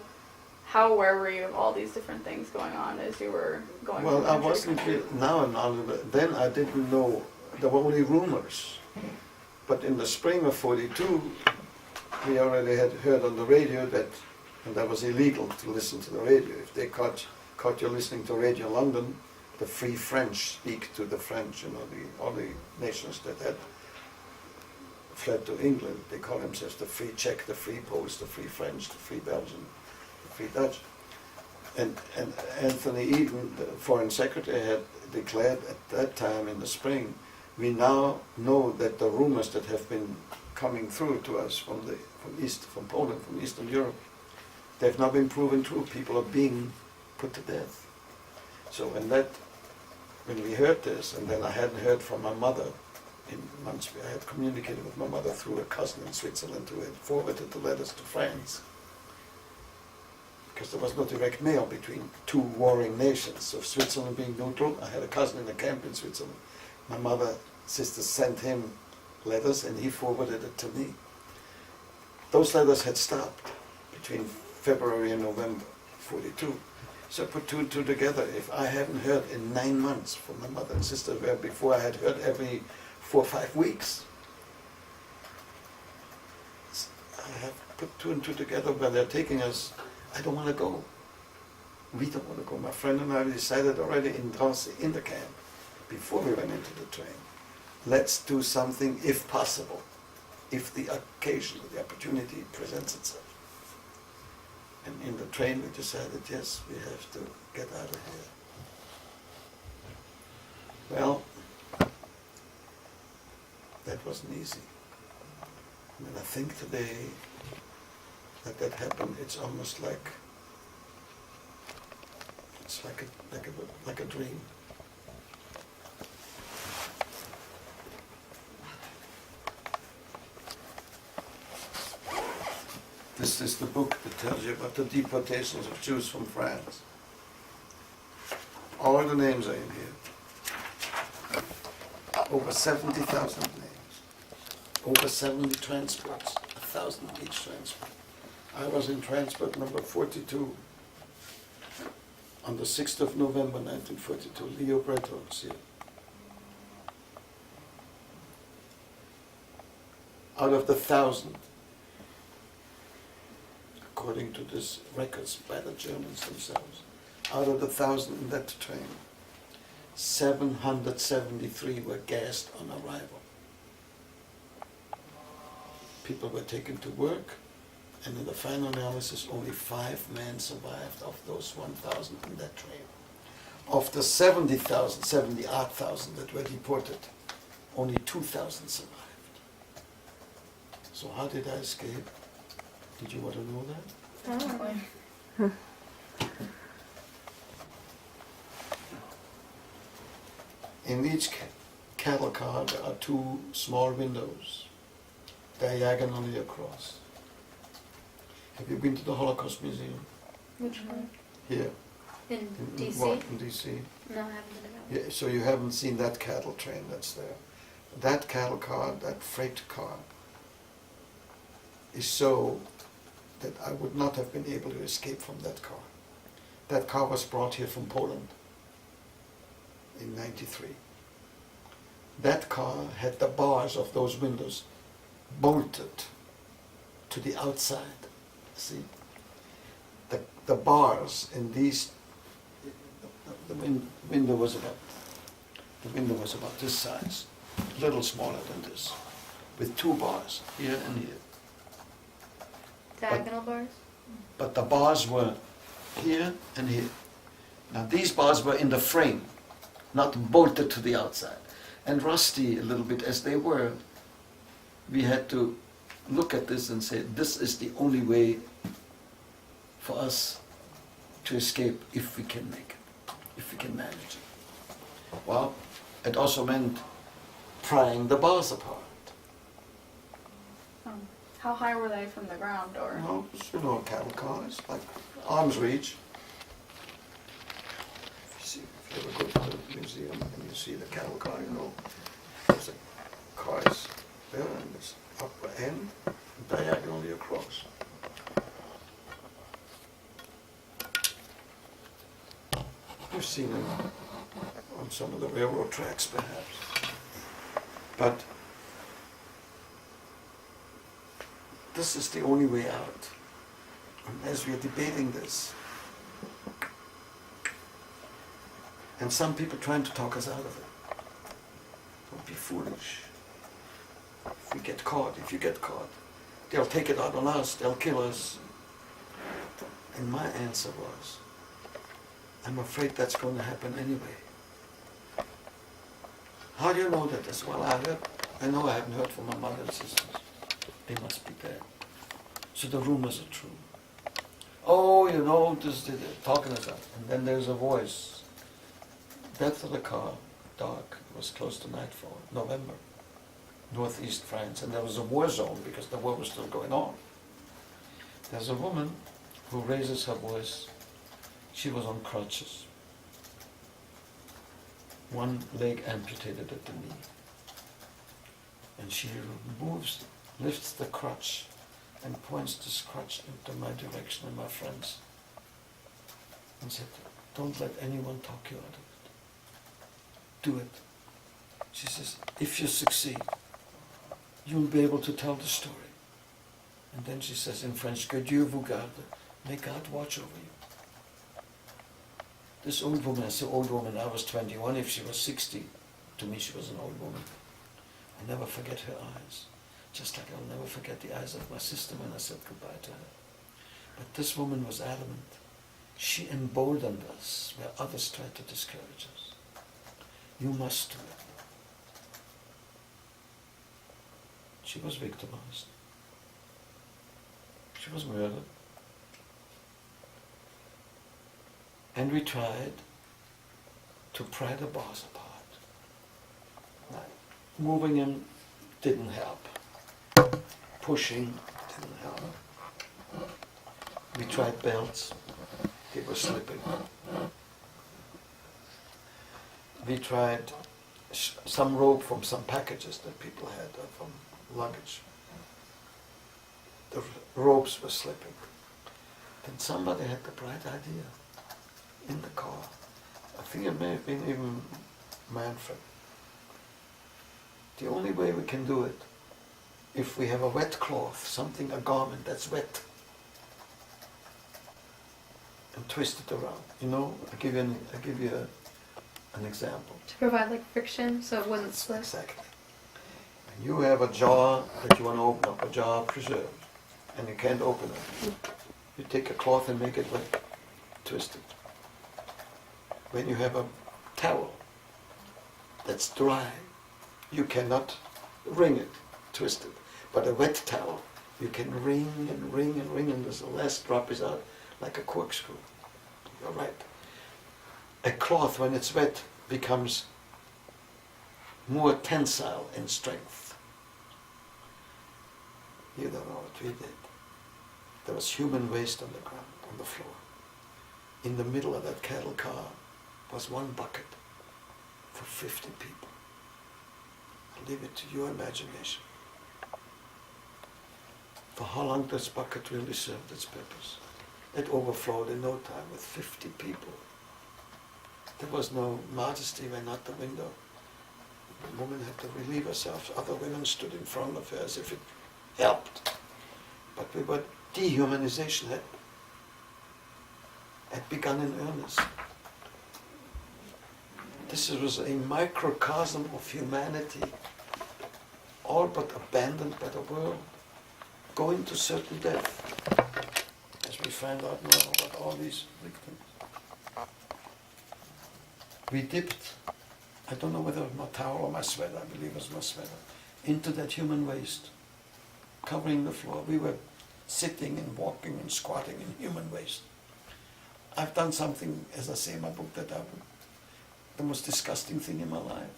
aware were you of all these different things going on as you were going? Well, from I country to wasn't country? really, now I'm knowledgeable. Then I didn't know. There were only rumors. But in the spring of '42, we already had heard on the radio that, and that was illegal to listen to the radio. If they caught you listening to Radio London, the Free French speak to the French, all the nations that had fled to England, they call themselves the Free Czech, the Free Poles, the Free French, the Free Belgian, the Free Dutch. And Anthony Eden, the Foreign Secretary, had declared at that time in the spring, we now know that the rumors that have been coming through to us from Poland, from Eastern Europe, they've now been proven true. People are being put to death. So when we heard this, and then I hadn't heard from my mother in months, I had communicated with my mother through a cousin in Switzerland who had forwarded the letters to France. Because there was no direct mail between two warring nations. So Switzerland being neutral, I had a cousin in a camp in Switzerland. My sister sent him letters and he forwarded it to me. Those letters had stopped between February and November '42. So I put two and two together. If I haven't heard in 9 months from my mother and sister, where before I had heard every 4 or 5 weeks, I have put two and two together where they're taking us. I don't want to go. We don't want to go. My friend and I decided already in Drancy, in the camp, before we went into the train, let's do something if possible, if the occasion, the opportunity presents itself. And in the train we decided, yes, we have to get out of here. Well, that wasn't easy. I mean, I think today that happened, it's almost like, it's like a dream. This is the book that tells you about the deportations of Jews from France. All the names are in here. Over 70,000 names. Over 70 transports, 1,000 each transport. I was in transport number 42 on the 6th of November 1942, Leo Bretholz here. Out of the 1,000, according to these records by the Germans themselves, out of the 1,000 in that train, 773 were gassed on arrival. People were taken to work, and in the final analysis, only 5 men survived of those 1,000 in that train. Of the 70,000 that were deported, only 2,000 survived. So how did I escape? Did you want to know that? Oh. In each cattle car there are 2 small windows, diagonally across. Have you been to the Holocaust Museum? Which one? Here. In DC? What, in DC? No, I haven't been to Yeah, so you haven't seen that cattle train that's there. That cattle car, that freight car, is so that I would not have been able to escape from that car. That car was brought here from Poland in '93. That car had the bars of those windows bolted to the outside. See, the bars in these, window was about this size, a little smaller than this, with 2 bars, here and here. Diagonal bars? But the bars were here and here. Now these bars were in the frame, not bolted to the outside. And rusty a little bit as they were, we had to look at this and say, this is the only way for us to escape if we can make it, if we can manage it. Well, it also meant prying the bars apart. How high were they from the ground, or? A cattle car, it's like arm's reach. If you ever go to the museum and you see the cattle car, there's the cars there and this upper end diagonally across. You've seen them on some of the railroad tracks, perhaps. But this is the only way out. And as we are debating this, and some people trying to talk us out of it, don't be foolish. If you get caught, they'll take it out on us, they'll kill us. And my answer was, I'm afraid that's going to happen anyway. How do you know that as well? I know I haven't heard from my mother and sisters. They must be dead. So the rumors are true. Oh, this they're talking us up. And then there's a voice. Death of the car, dark. It was close to nightfall, November, northeast France. And there was a war zone because the war was still going on. There's a woman who raises her voice. She was on crutches. One leg amputated at the knee. And she lifts the crutch and points this crutch into my direction and my friends and said, don't let anyone talk you out of it. Do it. She says, if you succeed, you'll be able to tell the story. And then she says in French, que Dieu vous garde, may God watch over you. This old woman, I say old woman, I was 21, if she was 60, to me she was an old woman. I never forget her eyes. Just like I'll never forget the eyes of my sister when I said goodbye to her. But this woman was adamant. She emboldened us where others tried to discourage us. You must do it. She was victimized. She was murdered. And we tried to pry the bars apart. Now, moving him didn't help. Pushing didn't help. We tried belts. They were slipping. We tried some rope from some packages that people had from luggage. The ropes were slipping. Then somebody had the bright idea in the car. I think it may have been even Manfred. The only way we can do it, if we have a wet cloth, a garment that's wet, and twist it around. I'll give you an example. To provide like friction so it wouldn't slip. Exactly. And you have a jar that you want to open up, a jar of preserves, and you can't open it. You take a cloth and make it wet, twist it. When you have a towel that's dry, you cannot wring it, twist it. But a wet towel, you can wring and wring and wring, and the last drop is out like a corkscrew. You're right. A cloth, when it's wet, becomes more tensile in strength. You don't know what we did. There was human waste on the ground, on the floor. In the middle of that cattle car was one bucket for 50 people. I'll leave it to your imagination. For how long this bucket really served its purpose? It overflowed in no time with 50 people. There was no modesty when out the window. The woman had to relieve herself. Other women stood in front of her as if it helped. But we were dehumanization. had begun in earnest. This was a microcosm of humanity, all but abandoned by the world, going to certain death, as we find out now about all these victims. We dipped, I don't know whether it was my towel or my sweater, I believe it was my sweater, into that human waste, covering the floor. We were sitting and walking and squatting in human waste. I've done something, as I say in my book, that the most disgusting thing in my life,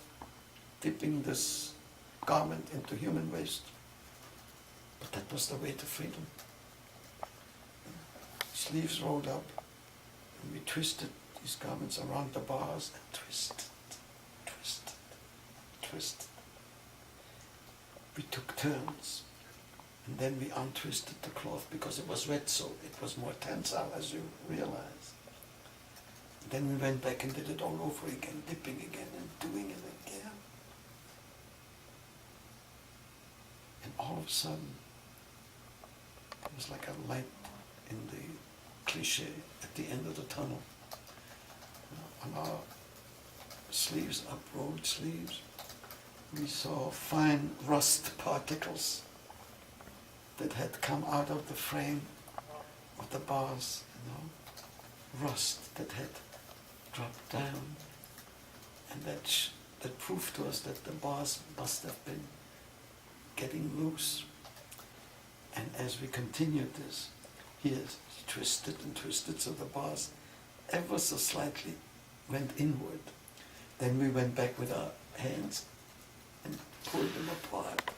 dipping this garment into human waste. But that was the way to freedom. Sleeves rolled up, and we twisted these garments around the bars and twisted, twisted, twisted. We took turns, and then we untwisted the cloth because it was wet, so it was more tensile, as you realize. Then we went back and did it all over again, dipping again and doing it again. And all of a sudden, it was like a light in the cliche at the end of the tunnel. On our sleeves, up-rolled sleeves, we saw fine rust particles that had come out of the frame of the bars, rust that had dropped down, and that proved to us that the bars must have been getting loose. And as we continued this, he twisted and twisted, so the bars ever so slightly went inward. Then we went back with our hands and pulled them apart.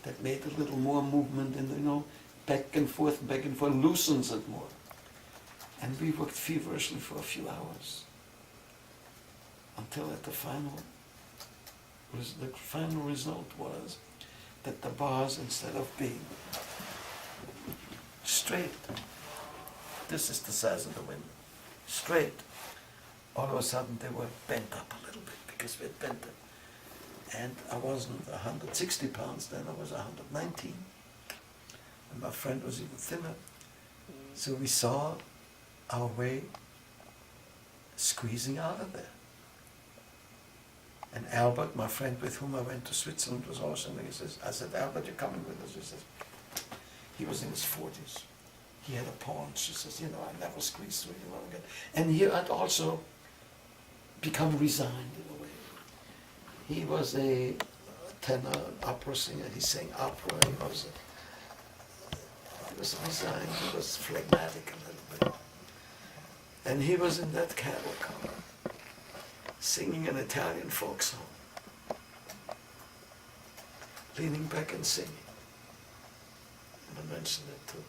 That made a little more movement, and back and forth, loosens it more. And we worked feverishly for a few hours, until at the final result was that the bars, instead of being straight, this is the size of the window, straight, all of a sudden they were bent up a little bit because we had bent them. And I wasn't 160 pounds then, I was 119. And my friend was even thinner. So we saw our way squeezing out of there. And Albert, my friend with whom I went to Switzerland, was also in there. He says, I said, Albert, you're coming with us? He says, he was in his 40s. He had a paunch. He says, I never squeezed through you again. And here I'd also become resigned in a way. He was a tenor, opera singer. He sang opera. He was resigned. He was phlegmatic a little bit. And he was in that cattle car, singing an Italian folk song, leaning back and singing. And I mentioned it too.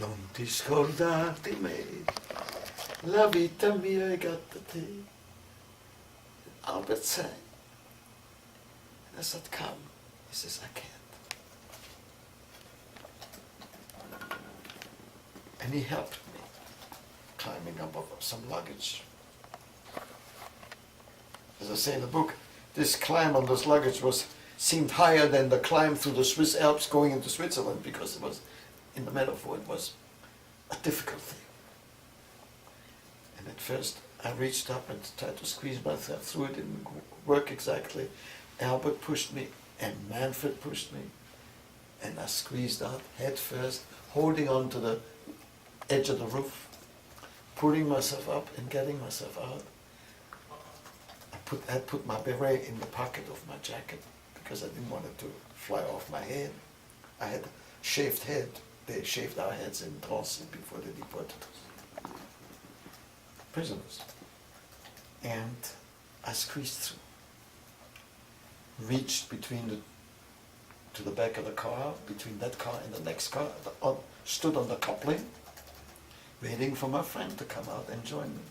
Non ti scordarti mai, la vita mia è gatta te. Albert sang. And I said, come. He says, I can't. And he helped me, climbing up some luggage. As I say in the book, this climb on this luggage seemed higher than the climb through the Swiss Alps going into Switzerland, because it was, in the metaphor, it was a difficult thing. And at first I reached up and tried to squeeze myself through. It didn't work exactly. Albert pushed me and Manfred pushed me, and I squeezed out head first, holding on to the edge of the roof, pulling myself up and getting myself out. I put my beret in the pocket of my jacket because I didn't want it to fly off my head. I had a shaved head. They shaved our heads in Drancy before they deported us. Prisoners. And I squeezed through. Reached to the back of the car, between that car and the next car, stood on the coupling, waiting for my friend to come out and join me.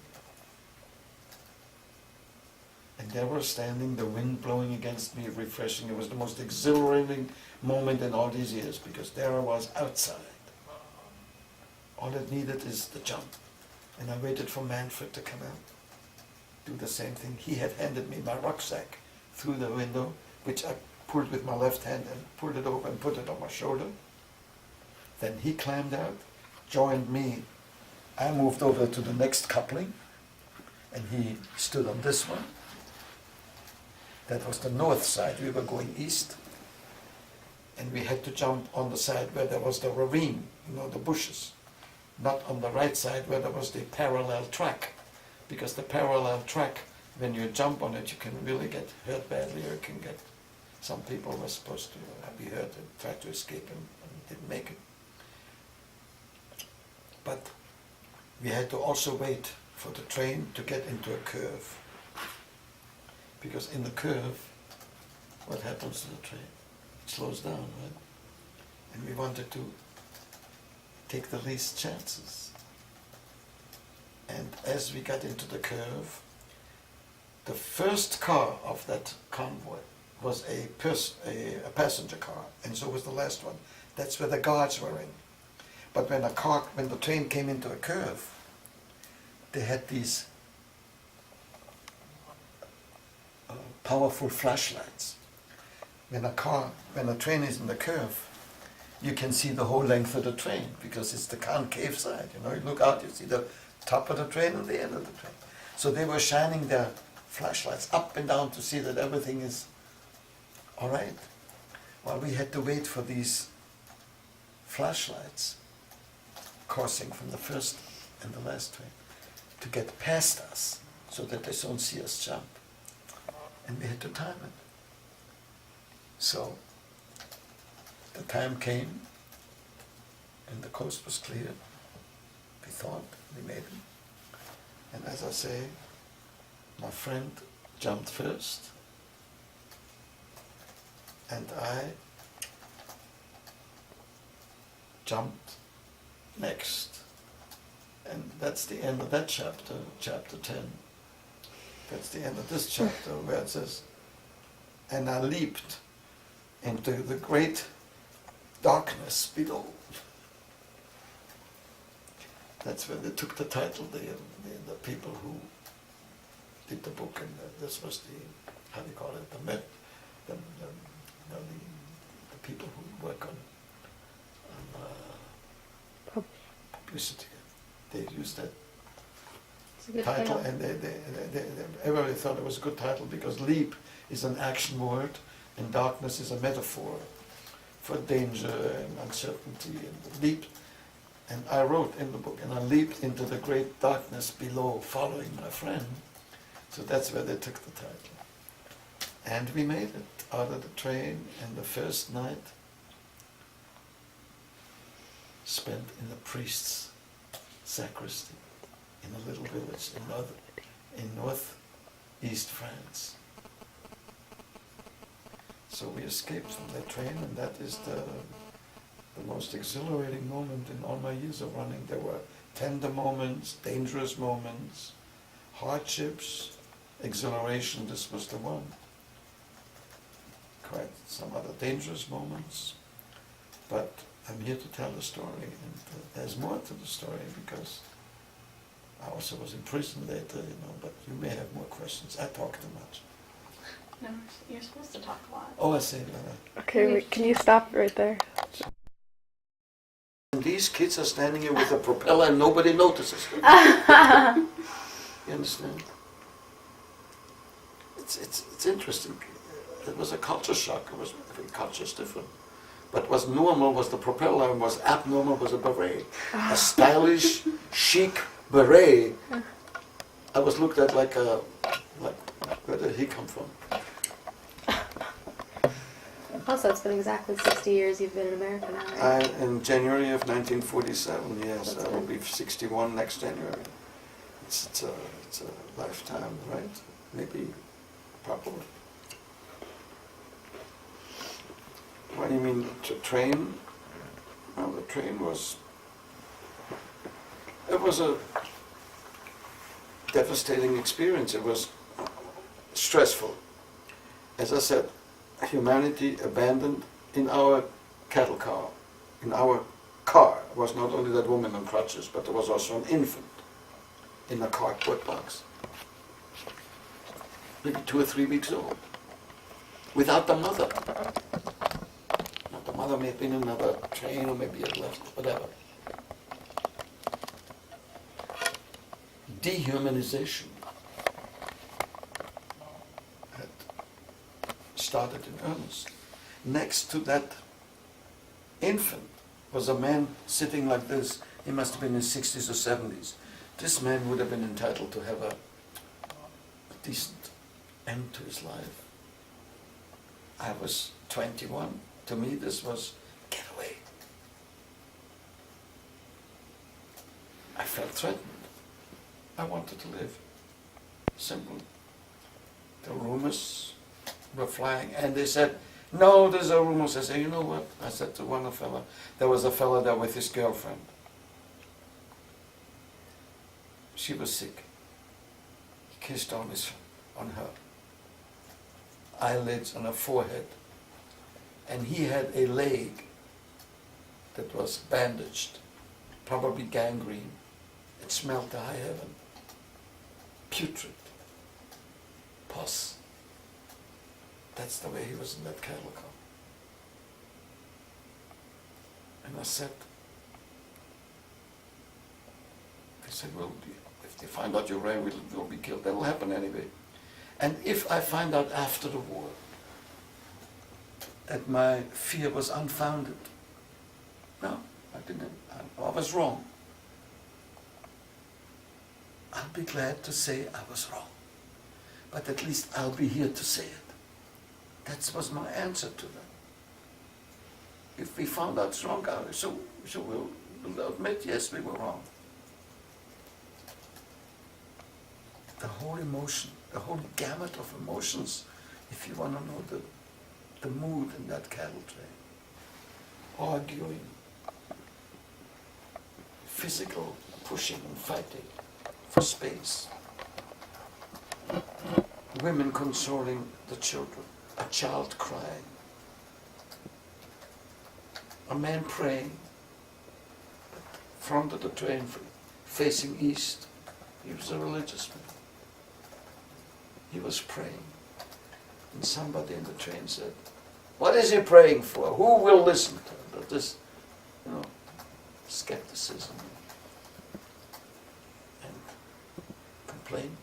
And there we're standing, the wind blowing against me, refreshing. It was the most exhilarating moment in all these years, because there I was outside. All it needed is the jump. And I waited for Manfred to come out, do the same thing. He had handed me my rucksack through the window, which I pulled with my left hand and pulled it over and put it on my shoulder. Then he climbed out, joined me I moved over to the next coupling, and he stood on this one. That was the north side. We were going east, and we had to jump on the side where there was the ravine, the bushes, not on the right side where there was the parallel track, because the parallel track, when you jump on it, you can really get hurt badly, or you can get, some people were supposed to be hurt and tried to escape and didn't make it. But we had to also wait for the train to get into a curve. Because in the curve, what happens to the train? It slows down, right? And we wanted to take the least chances. And as we got into the curve, the first car of that convoy was a passenger car, and so was the last one. That's where the guards were in. But when the train came into a curve, they had these powerful flashlights. When a train is in the curve, you can see the whole length of the train because it's the concave side. You look out, you see the top of the train and the end of the train. So they were shining their flashlights up and down to see that everything is all right. While we had to wait for these flashlights coursing from the first and the last train to get past us so that they don't see us jump. And we had to time it. So the time came and the coast was clear. We thought we made it. And as I say, my friend jumped first and I jumped next. And that's the end of that chapter, chapter 10. That's the end of this chapter where it says, and I leaped into the great darkness below. That's where they took the title, the people who did the book, and this was the, how do you call it, the people who work on publicity. They used that title, and everybody thought it was a good title because leap is an action word and darkness is a metaphor for danger and uncertainty. And leap, and I wrote in the book, and I leaped into the great darkness below, following my friend. So that's where they took the title. And we made it out of the train, and the first night spent in the priest's sacristy in a little village in northeast France. So we escaped from that train, and that is the most exhilarating moment in all my years of running. There were tender moments, dangerous moments, hardships, exhilaration. This was the one. Quite some other dangerous moments, but I'm here to tell the story, and there's more to the story because I also was in prison later, but you may have more questions. I talk too much. No, you're supposed to talk a lot. Oh, I see. Okay, wait, can you stop right there? And these kids are standing here with a propeller and nobody notices them. You understand? It's interesting. It was a culture shock. Every culture is different. But what's normal was the propeller, and what's abnormal was a beret. A stylish, chic beret. I was looked at like where did he come from? Also, it's been exactly 60 years you've been in America now, right? In January of 1947, yes. I will be 61 next January. It's a lifetime, right? Maybe, probably. What do you mean, train? Well, the train was a devastating experience. It was stressful. As I said, humanity abandoned in our cattle car. In our car was not only that woman on crutches, but there was also an infant in a cardboard box. Maybe 2 or 3 weeks old. Without the mother. The mother may have been in another train, or maybe had left, whatever. dehumanization had started in earnest. Next to that infant was a man sitting like this. He must have been in his 60s or 70s. This man would have been entitled to have a decent end to his life. I was 21. To me, this was, get away. I felt threatened. I wanted to live. Simple. The rumors were flying, and they said, no, there's no rumors. I said, you know what? I said to one fella, there was a fella there with his girlfriend. She was sick. He kissed on her eyelids, on her forehead, and he had a leg that was bandaged, probably gangrene. It smelled to high heaven. Putrid. Pus. That's the way he was in that cattle car. And I said, well, if they find out you're right, we'll be killed. That'll happen anyway. And if I find out after the war that my fear was unfounded, no, I didn't. I was wrong. I'll be glad to say I was wrong. But at least I'll be here to say it. That was my answer to them. If we found out it's wrong, so we'll admit, yes, we were wrong. The whole emotion, the whole gamut of emotions, if you want to know the mood in that cattle train. Arguing, physical pushing and fighting for space. Women consoling the children, a child crying, a man praying, front of the train facing east. He was a religious man. He was praying. And somebody in the train said, what is he praying for? Who will listen to him? This, skepticism and complaint.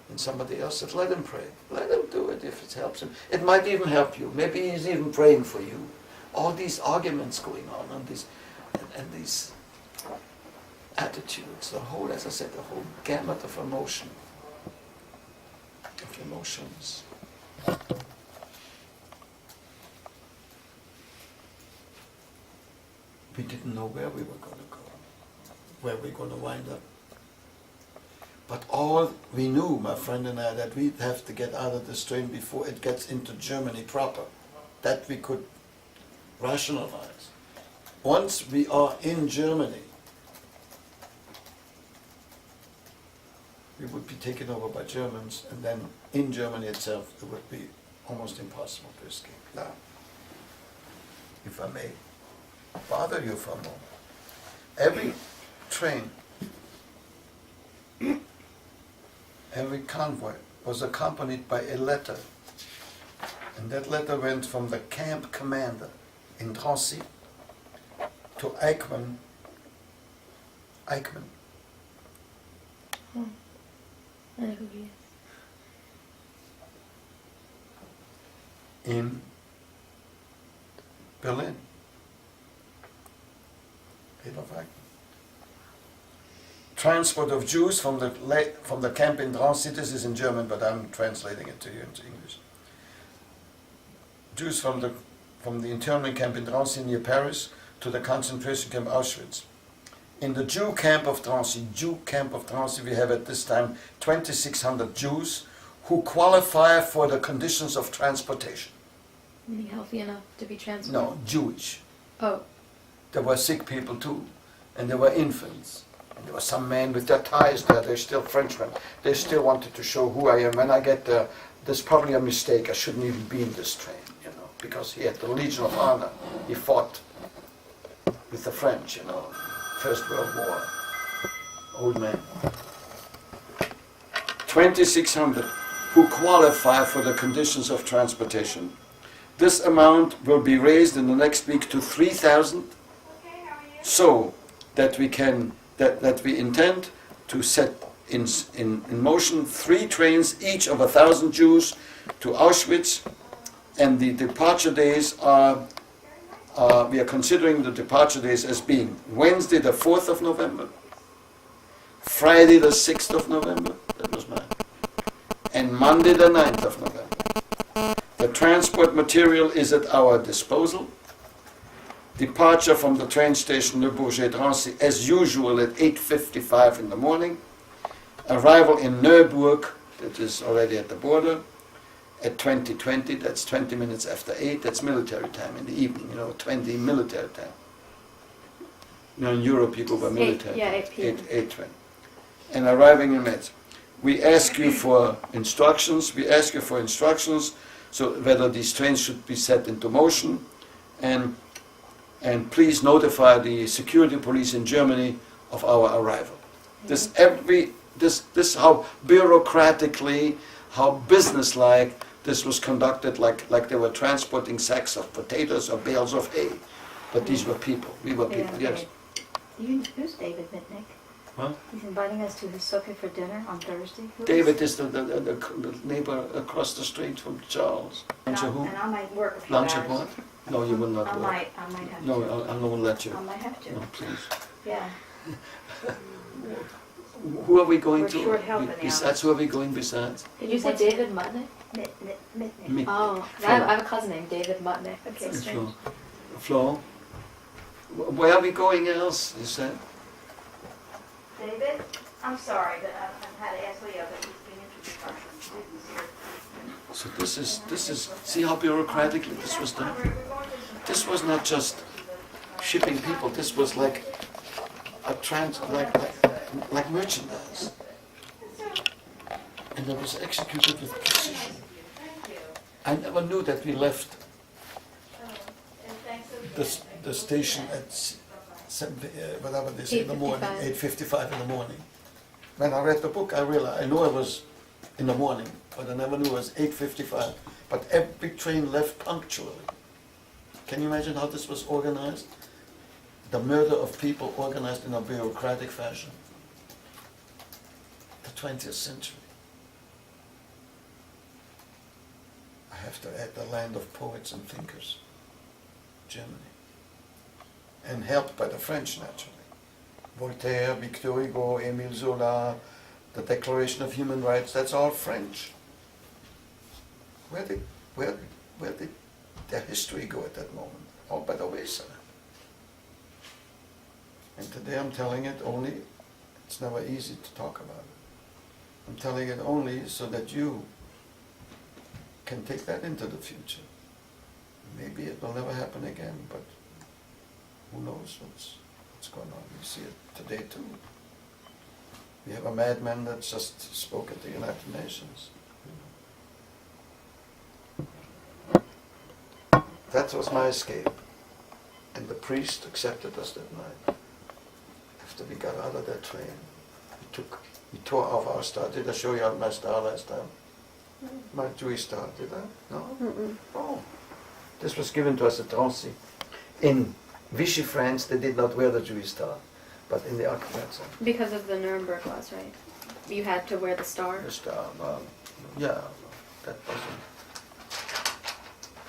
And somebody else said, let him pray. Let him do it if it helps him. It might even help you. Maybe he's even praying for you. All these arguments going on and these attitudes, the whole, as I said, the whole gamut of emotions. We didn't know where we were going to go, where we were going to wind up. But all we knew, my friend and I, that we'd have to get out of this train before it gets into Germany proper. That we could rationalize. Once we are in Germany, we would be taken over by Germans, and then in Germany itself it would be almost impossible to escape. Now, if I may bother you for a moment, every train, every convoy was accompanied by a letter, and that letter went from the camp commander in Drancy to Eichmann. I know who he is. In Berlin. Adolf Eichmann. Transport of Jews from the camp in Drancy. This is in German, but I'm translating it to you into English. Jews from the internment camp in Drancy near Paris to the concentration camp Auschwitz. In the Jew camp of Drancy, we have at this time 2,600 Jews who qualify for the conditions of transportation. Being healthy enough to be transported? No, Jewish. Oh. There were sick people too, and there were infants. And there were some men with their ties there, they're still Frenchmen. They still wanted to show who I am. When I get there, there's probably a mistake. I shouldn't even be in this train, because he had the Legion of Honor. He fought with the French, First World War. Old man. 2,600 who qualify for the conditions of transportation. This amount will be raised in the next week to 3,000, so that we intend to set in motion 3 trains, each of 1,000 Jews, to Auschwitz, and the departure days are, we are considering the departure days as being Wednesday the 4th of November, Friday the 6th of November, that was mine, and Monday the 9th of November. The transport material is at our disposal. Departure from the train station Le Bourget-Drancy as usual at 8:55 in the morning. Arrival in Neuburg, that is already at the border, at 20:20, that's 20 minutes after 8, that's military time in the evening, 20 military time. In Europe you go by military. 8 p.m. 8:20. And arriving in Metz. We ask you for instructions, so whether these trains should be set into motion, and please notify the security police in Germany of our arrival. This how bureaucratically, how businesslike this was conducted, like they were transporting sacks of potatoes or bales of hay. But these were people. We were people. Yes. Who's David Mitnick? Huh? He's inviting us to his sukkah for dinner on Thursday. David is the neighbor across the street from Charles. And Lunch at who? I might work a few Lunch hours. at what? No, you will not I work. might have No, to. I won't let you. I might have to. No, please. Yeah. Who are we going We're to? short help in the Besides, who are we going besides? Did you say David Mutnick? Mitnick. Me. Oh, Flo. I have a cousin named David Mutnick. That's Okay. so strange. Flo? Where are we going else, you said? David, I'm sorry, but I've had to ask Leo, but he's being introduced by students here. So this is, see how bureaucratically this was done? This was not just shipping people, this was like like merchandise. And it was executed with precision. I never knew that we left the station at 8:55 in the morning. When I read the book, I realized, I knew it was in the morning, but I never knew it was 8:55. But every train left punctually. Can you imagine how this was organized? The murder of people organized in a bureaucratic fashion. The 20th century. I have to add the land of poets and thinkers, Germany. And helped by the French, naturally. Voltaire, Victor Hugo, Émile Zola, the Declaration of Human Rights, that's all French. Where did their history go at that moment? All by the wayside. And today I'm telling it only, it's never easy to talk about it. I'm telling it only so that you can take that into the future. Maybe it will never happen again, but who knows what's going on. We see it today too. We have a madman that just spoke at the United Nations. That was my escape. And the priest accepted us that night. After we got out of that train, he tore off our star. Did I show you my star last time? My Jewish star, did I? No? Mm-mm. Oh. This was given to us at Drancy. In Vichy, France, they did not wear the Jewish star, but in the occupied zone. Because of the Nuremberg laws, right? You had to wear the star. The star, yeah, that wasn't.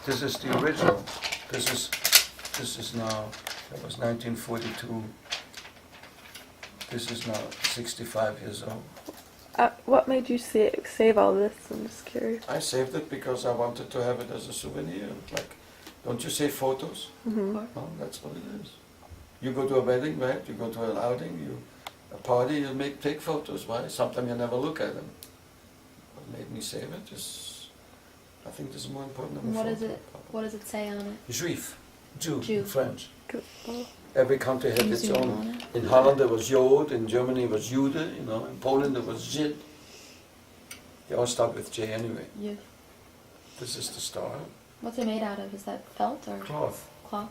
This is the original. This is now, that was 1942. This is now 65 years old. What made you save all this? I'm just curious. I saved it because I wanted to have it as a souvenir. Like, don't you save photos? Mm-hmm. Well, that's what it is. You go to a wedding, right? You go to an outing, a party, you take photos. Why? Sometimes you never look at them. What made me save it is, I think this is more important than a What photo. is it? What does it say on it? Juif, Jew, Jew. in French. Cool. Every country had Can you its zoom in own. on it? In Holland there was Jood, in Germany it was Jude, in Poland there was Żyd. They all start with J anyway. You. This is the star. What's it made out of? Is that felt or Cloth. cloth?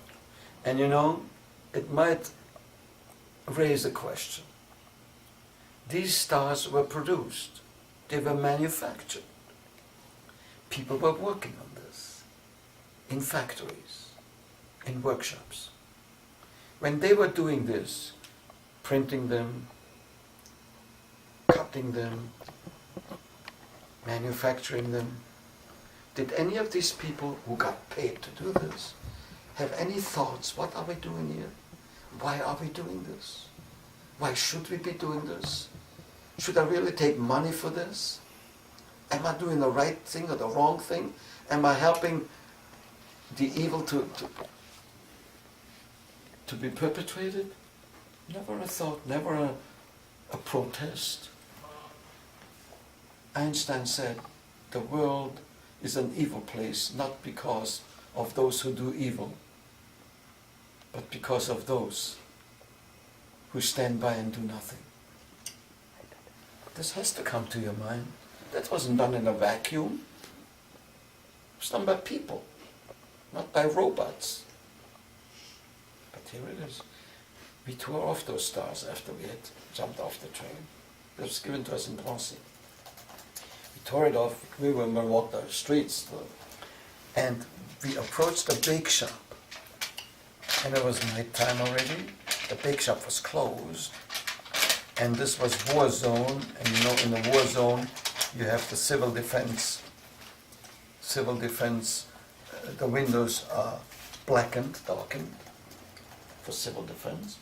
And it might raise a question. These stars were produced. They were manufactured. People were working on this. In factories. In workshops. When they were doing this, printing them, cut constructing them, manufacturing them. Did any of these people who got paid to do this have any thoughts? What are we doing here? Why are we doing this? Why should we be doing this? Should I really take money for this? Am I doing the right thing or the wrong thing? Am I helping the evil to be perpetrated? Never a thought, never a protest. Einstein said, the world is an evil place, not because of those who do evil, but because of those who stand by and do nothing. This has to come to your mind. That wasn't done in a vacuum. It was done by people, not by robots. But here it is. We tore off those stars after we had jumped off the train. It was given to us in Drancy. We tore it off. We walked the streets, and we approached a bake shop. And it was night time already. The bake shop was closed. And this was war zone. And you know, in the war zone, you have the civil defense. Civil defense, the windows are blackened, darkened for civil defense.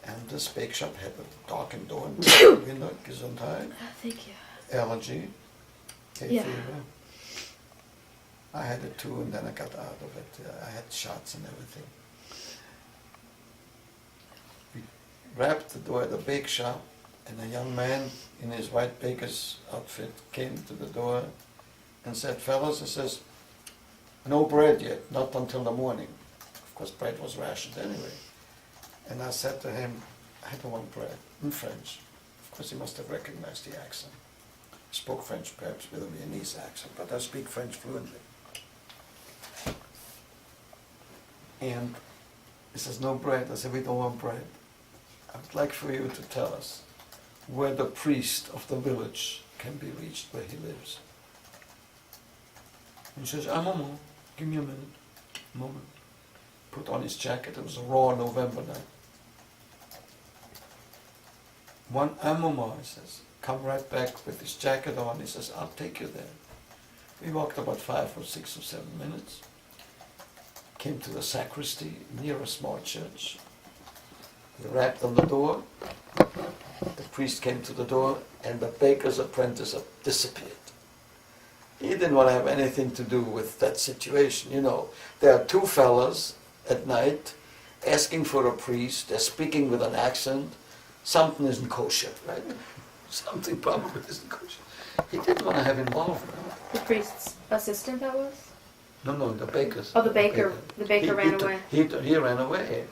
And this bake shop had a darkened door and window, Gesundheit, Thank you. allergy, hay Yeah. fever. I had it too, and then I got out of it. I had shots and everything. We wrapped the door at the bake shop, and a young man in his white baker's outfit came to the door and said, "Fellas," he says, "no bread yet, not until the morning." Of course, bread was rationed anyway. And I said to him, "I don't want bread," in French. Of course, he must have recognized the accent. I spoke French perhaps with a Viennese accent, but I speak French fluently. And he says, "No bread." I said, "We don't want bread. I would like for you to tell us where the priest of the village can be reached, where he lives." And he says, "A moment, give me a minute, a moment." Put on his jacket. It was a raw November night. Un moment, he says, come right back with his jacket on. He says, "I'll take you there." We walked about 5 or 6 or 7 minutes. Came to the sacristy near a small church. We rapped on the door. The priest came to the door, and the baker's apprentice disappeared. He didn't want to have anything to do with that situation. You know, there are 2 fellas at night asking for a priest. They're speaking with an accent. Something isn't kosher, right? Something probably isn't kosher. He didn't want to have involvement. The priest's assistant, that was? No, the baker's. Oh, the baker ran away. He ran away.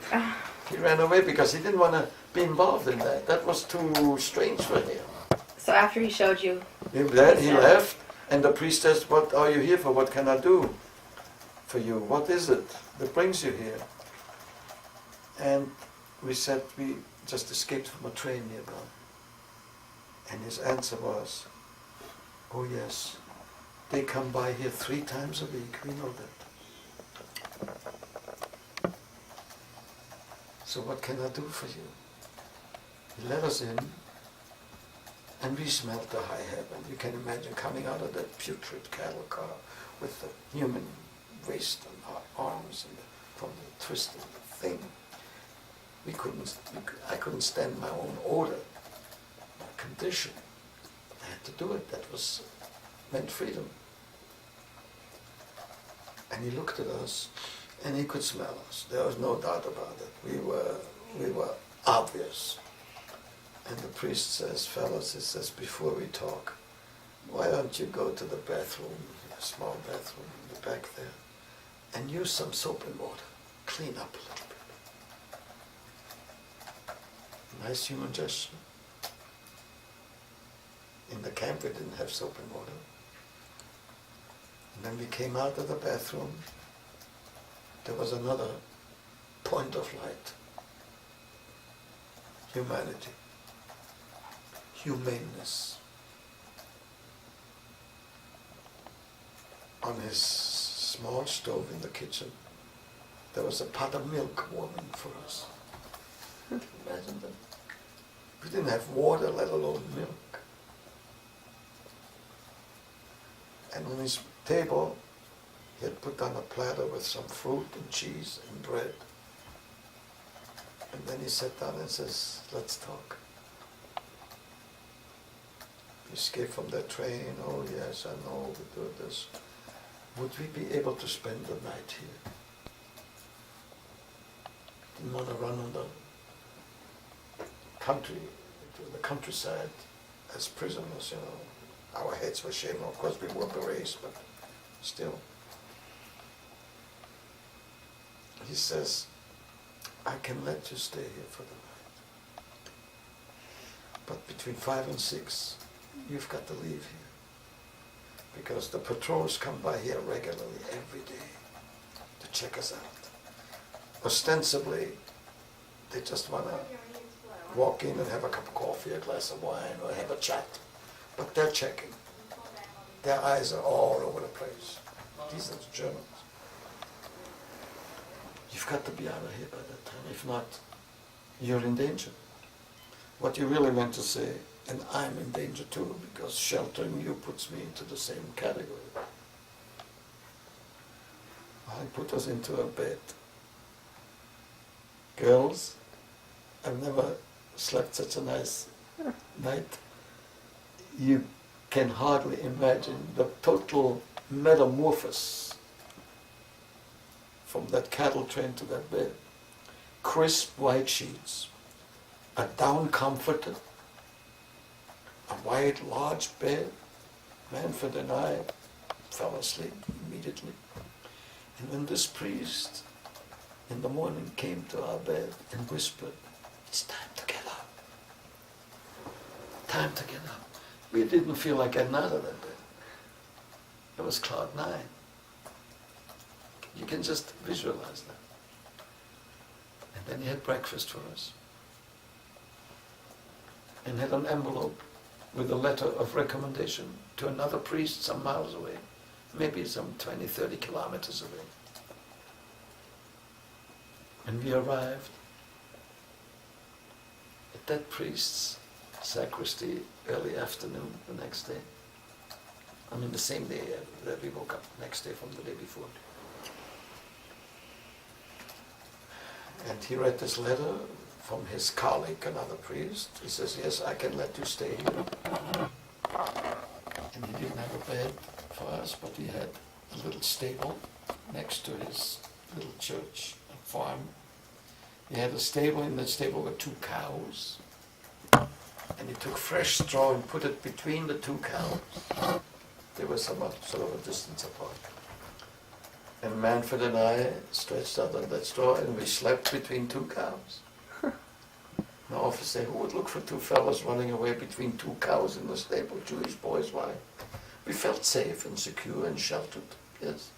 He ran away because he didn't want to be involved in that. That was too strange for him. So after he showed you, He left, and the priest says, "What are you here for? What can I do for you? What is it that brings you here?" And we said, "We just escaped from a train nearby." And his answer was, "Oh yes, they come by here 3 times a week, we know that." So what can I do for you? He let us in, and we smelled the high heaven. You can imagine coming out of that putrid cattle car with the human waist and arms and from the twisted thing. I couldn't stand my own odor, my condition. I had to do it. That meant freedom. And he looked at us, and he could smell us. There was no doubt about it. We were obvious. And the priest says, "Fellas," he says, "before we talk, why don't you go to the bathroom, a small bathroom in the back there, and use some soap and water. Clean up a little bit." Nice human gesture. In the camp we didn't have soap and water. And then we came out of the bathroom. There was another point of light. Humanity. Humaneness. On his small stove in the kitchen, there was a pot of milk warming for us. Imagine that. We didn't have water, let alone milk. And on his table, he had put on a platter with some fruit and cheese and bread. And then he sat down and says, let's talk. You escaped from that train, oh yes, I know, we do this. Would we be able to spend the night here? Didn't want to run on the countryside as prisoners, you know. Our heads were shaven, of course we wore berets, but still. He says, I can let you stay here for the night. But between 5 and 6, you've got to leave here. Because the patrols come by here regularly every day to check us out. Ostensibly, they just want to walk in and have a cup of coffee, a glass of wine, or have a chat. But they're checking. Their eyes are all over the place. These are the Germans. You've got to be out of here by that time. If not, you're in danger. What you really meant to say, and I'm in danger too, because sheltering you puts me into the same category. He put us into a bed. Girls, I've never slept such a nice night. You can hardly imagine the total metamorphosis from that cattle train to that bed. Crisp white sheets, a down comforter, a white large bed. Manfred and I fell asleep immediately. And when this priest in the morning came to our bed and whispered, it's time to get up. Time to get up. We didn't feel like getting out of that bed. It was cloud 9. You can just visualize that. And then he had breakfast for us. And had an envelope with a letter of recommendation to another priest some miles away, maybe some 20, 30 kilometers away. And we arrived at that priest's sacristy early afternoon the next day. I mean the same day that we woke up, next day from the day before. And he read this letter from his colleague, another priest. He says, yes, I can let you stay here. And he didn't have a bed for us, but he had a little stable next to his little church, a farm. He had a stable, in that stable were 2 cows. And he took fresh straw and put it between the 2 cows. They were somewhat sort of a distance apart. And Manfred and I stretched out on that straw and we slept between 2 cows. Now often say, who would look for 2 fellows running away between 2 cows in the stable? Jewish boys, why? We felt safe and secure and sheltered, yes.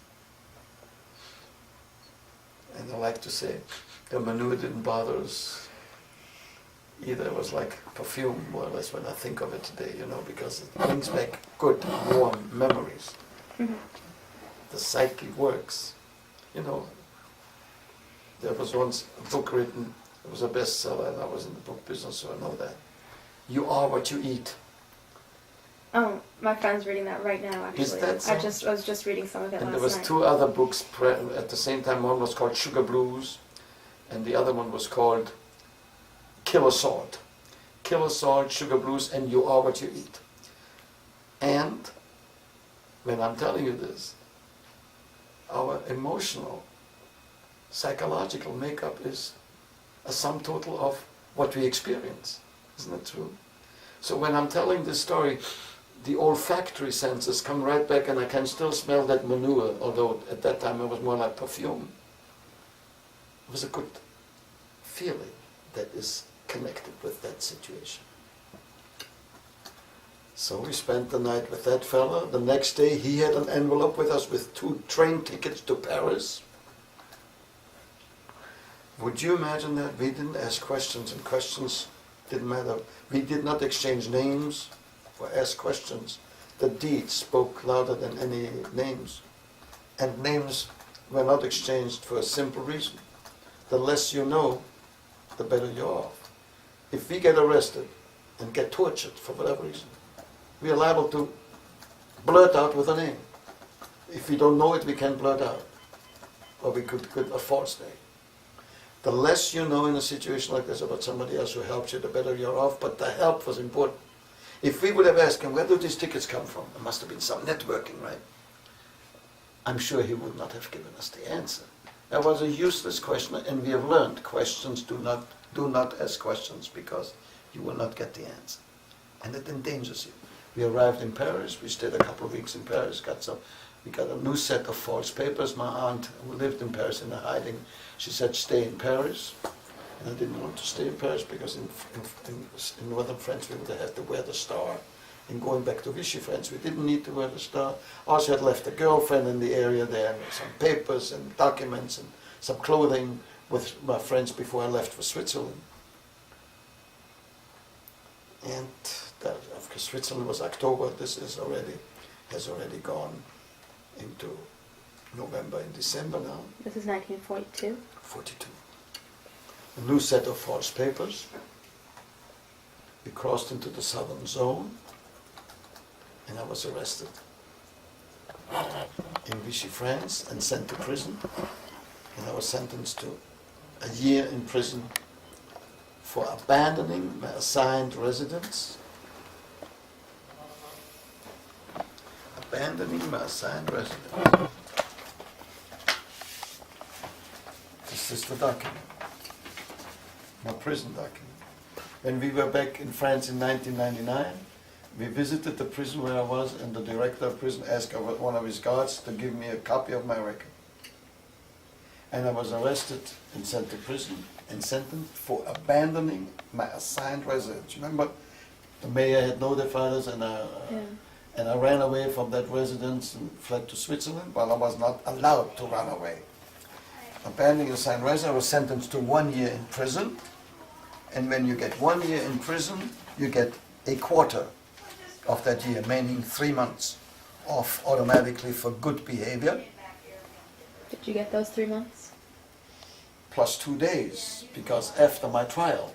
And I like to say, the manure didn't bother us either. It was like perfume, more or less, when I think of it today, you know, because it brings back good, warm memories. The psyche works. You know, there was once a book written, it was a bestseller, and I was in the book business, so I know that. You are what you eat. Oh, my friend's reading that right now, actually. Is that so? I was just reading some of it And last there was night. 2 other books at the same time. One was called Sugar Blues, and the other one was called Killer Salt. Killer Salt, Sugar Blues, and You Are What You Eat. And when I'm telling you this, our emotional, psychological makeup is a sum total of what we experience. Isn't it true? So when I'm telling this story, the olfactory senses come right back and I can still smell that manure, although at that time it was more like perfume. It was a good feeling that is connected with that situation. So we spent the night with that fella. The next day he had an envelope with us with 2 train tickets to Paris. Would you imagine that? We didn't ask questions, and questions didn't matter. We did not exchange names or ask questions. The deeds spoke louder than any names. And names were not exchanged for a simple reason. The less you know, the better you're off. If we get arrested and get tortured for whatever reason, we are liable to blurt out with a name. If we don't know it, we can blurt out. Or we could a false name. The less you know in a situation like this about somebody else who helps you, the better you're off, but the help was important. If we would have asked him, where do these tickets come from? There must have been some networking, right? I'm sure he would not have given us the answer. That was a useless question, and we have learned questions do not ask questions because you will not get the answer. And it endangers you. We arrived in Paris, we stayed a couple of weeks in Paris, we got a new set of false papers. My aunt, who lived in Paris in hiding, she said, stay in Paris. And I didn't want to stay in Paris because in northern France we would have had to wear the star. And going back to Vichy France, we didn't need to wear the star. I also had left a girlfriend in the area there, and some papers and documents and some clothing with my friends before I left for Switzerland. And that, of course, Switzerland was October. This has already gone into November and December now. This is 1942. 42. A new set of false papers. We crossed into the southern zone, and I was arrested in Vichy, France, and sent to prison. And I was sentenced to a year in prison for abandoning my assigned residence. Abandoning my assigned residence. This is the document, my prison document. When we were back in France in 1999, we visited the prison where I was, and the director of prison asked one of his guards to give me a copy of my record. And I was arrested and sent to prison and sentenced for abandoning my assigned residence. Remember, the mayor had notified us, and I ran away from that residence and fled to Switzerland, while I was not allowed to run away. Abandoning assigned residence, I was sentenced to 1 year in prison. And when you get 1 year in prison, you get a quarter of that year, meaning 3 months off automatically for good behavior. Did you get those 3 months? Plus 2 days, because after my trial,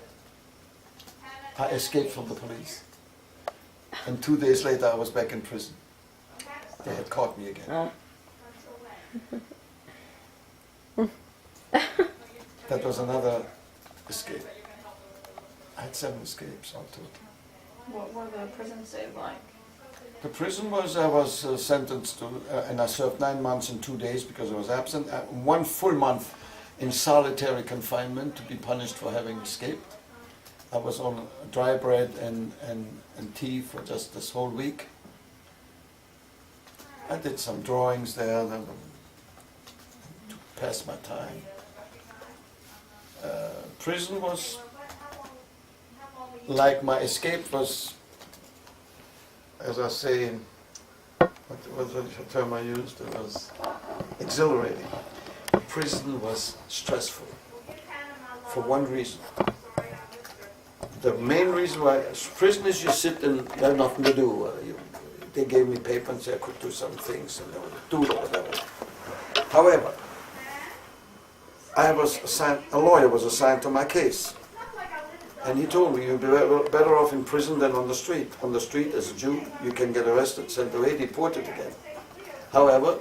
I escaped from the police. And 2 days later, I was back in prison. They had caught me again. That was another escape. I had 7 escapes all total. What were the prison stays like? The prison was, I was sentenced to, and I served 9 months and 2 days because I was absent. 1 full month in solitary confinement to be punished for having escaped. I was on dry bread and tea for just this whole week. I did some drawings there to pass my time. Prison was, like my escape was, as I say, what was the term I used? It was exhilarating. Prison was stressful for one reason. The main reason why prison is you sit and you have nothing to do. They gave me paper and said I could do some things and I would do it or whatever. However, a lawyer was assigned to my case. And he told me, you'll be better off in prison than on the street. On the street, as a Jew, you can get arrested, sent away, deported again. However,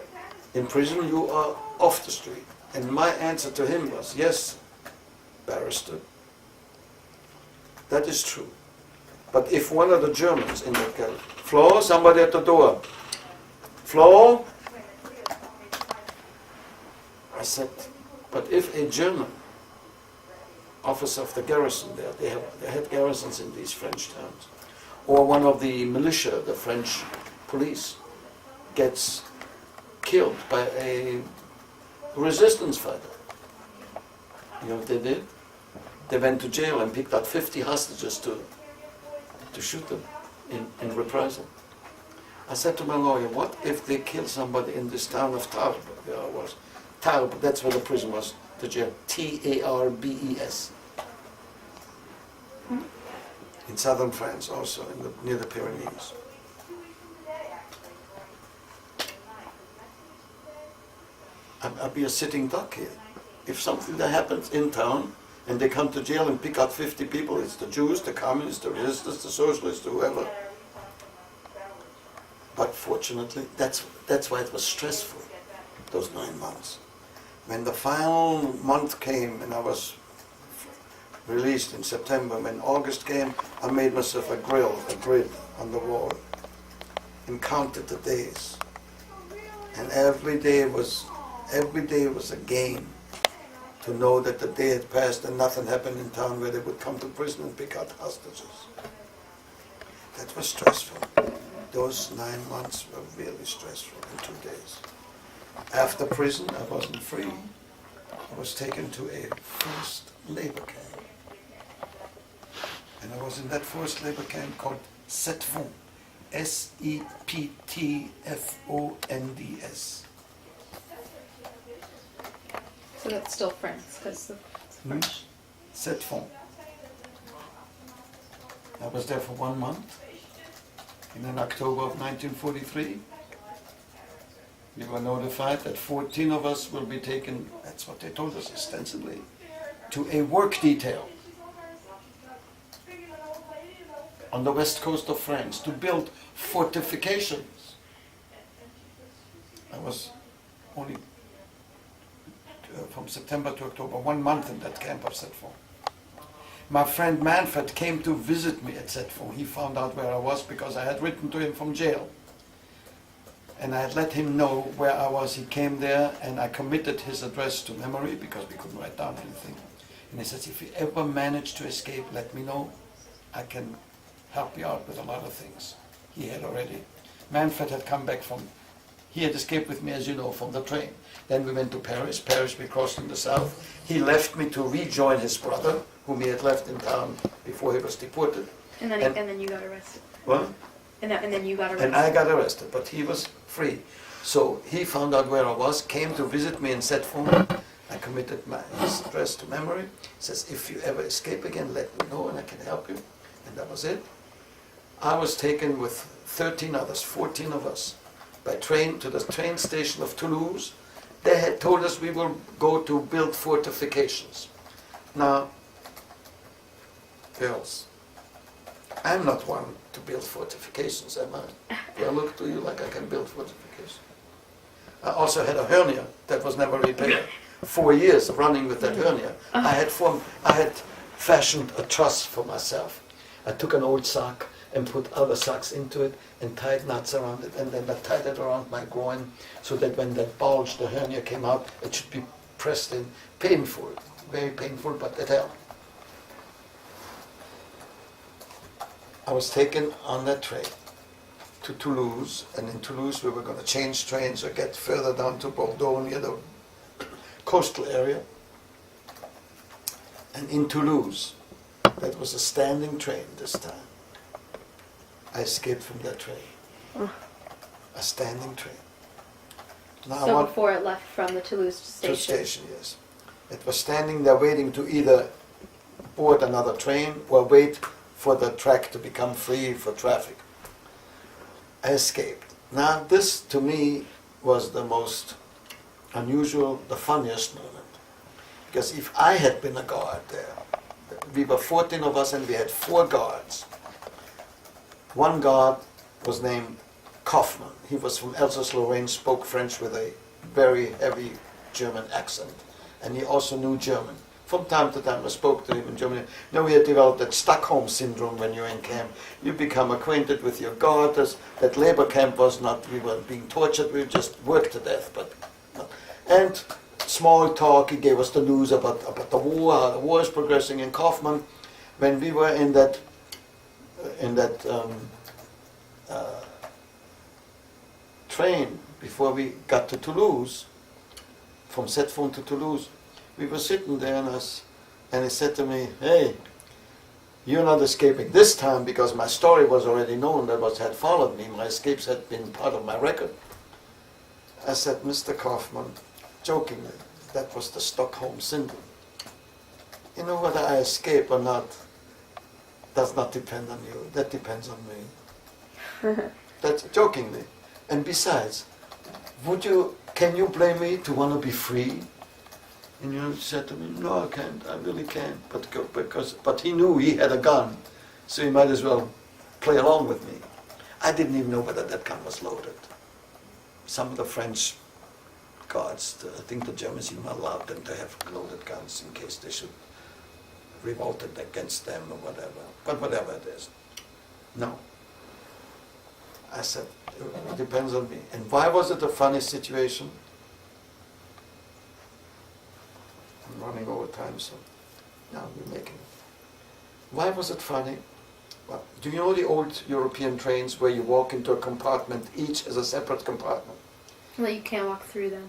in prison, you are off the street. And my answer to him was, yes, barrister, that is true. But if one of the Germans in that gallery, Flo, somebody at the door. Flo? I said, but if a German officer of the garrison there, they had garrisons in these French towns, or one of the militia, the French police, gets killed by a resistance fighter. You know what they did? They went to jail and picked out 50 hostages to shoot them in reprisal. I said to my lawyer, what if they kill somebody in this town of Tarbes? There I was. Tarbes, that's where the prison was, the jail. Tarbes. In southern France also, near the Pyrenees. I'd be a sitting duck here. If something that happens in town, and they come to jail and pick out 50 people, it's the Jews, the communists, the resistors, the socialists, whoever. But fortunately, that's why it was stressful, those 9 months. When the final month came and I was released in September, when August came, I made myself a grid on the wall, and counted the days. And every day was a game to know that the day had passed and nothing happened in town where they would come to prison and pick out hostages. That was stressful. Those 9 months were really stressful in 2 days. After prison, I wasn't free. I was taken to a forced labor camp. And I was in that forced labor camp called Septfonds. Septfonds. So that's still France, because it's French. Septfonds. I was there for 1 month. And in October of 1943, we were notified that 14 of us will be taken, that's what they told us ostensibly, to a work detail on the west coast of France to build fortifications. I was only from September to October, 1 month in that camp of Septfonds. My friend Manfred came to visit me at Septfonds. He found out where I was because I had written to him from jail. And I had let him know where I was. He came there and I committed his address to memory because we couldn't write down anything. And he says, if you ever manage to escape, let me know. I can help you out with a lot of things. He had already. Manfred had come back from, he had escaped with me, as you know, from the train. Then we went to Paris. Paris, we crossed in the south. He left me to rejoin his brother, whom he had left in town before he was deported. And then you got arrested. What? And then you got arrested. And I got arrested, but he was free. So he found out where I was, came to visit me in Septfonds. I committed his address to memory. Says, if you ever escape again, let me know and I can help you. And that was it. I was taken with 13 others, 14 of us, by train to the train station of Toulouse. They had told us we will go to build fortifications. Now, girls, I'm not one to build fortifications, am I? Do I look to you like I can build fortifications? I also had a hernia that was never repaired. 4 years of running with that hernia. I had fashioned a truss for myself. I took an old sock and put other socks into it and tied knots around it, and then I tied it around my groin so that when that bulge, the hernia came out, it should be pressed in. Painful, very painful, but it helped. I was taken on that train to Toulouse, and in Toulouse we were going to change trains or get further down to Bordeaux near the coastal area. And in Toulouse, that was a standing train this time. I escaped from that train. A standing train. Now So before it left from the Toulouse station. to station, yes. It was standing there waiting to either board another train or wait for the track to become free for traffic. I escaped. Now this to me was the most unusual, the funniest moment. Because if I had been a guard there, we were 14 of us and we had 4 guards. One guard was named Kaufmann. He was from Alsace-Lorraine, spoke French with a very heavy German accent. And he also knew German. From time to time I spoke to him in German. Now we had developed that Stockholm syndrome when you're in camp. You become acquainted with your guard. That labor camp was not, we weren't being tortured, we just worked to death. And small talk, he gave us the news about the war, how the war is progressing in Kaufmann. When we were in that train, before we got to Toulouse, from Septfonds to Toulouse, we were sitting there and he said to me, hey, you're not escaping this time, because my story was already known, that had followed me, my escapes had been part of my record. I said, Mr. Kaufmann, jokingly, that was the Stockholm syndrome. You know, whether I escape or not does not depend on you, that depends on me. That's jokingly. And besides, can you blame me to want to be free? And you said to me, no, I can't, I really can't. But he knew he had a gun, so he might as well play along with me. I didn't even know whether that gun was loaded. Some of the French guards, I think the Germans even allowed them to have loaded guns in case they should revolt against them or whatever. But whatever it is. No. I said, it depends on me. And why was it a funny situation? I'm running over time, so now we're making it. Why was it funny? Well, do you know the old European trains where you walk into a compartment, each is a separate compartment? Well, you can't walk through them.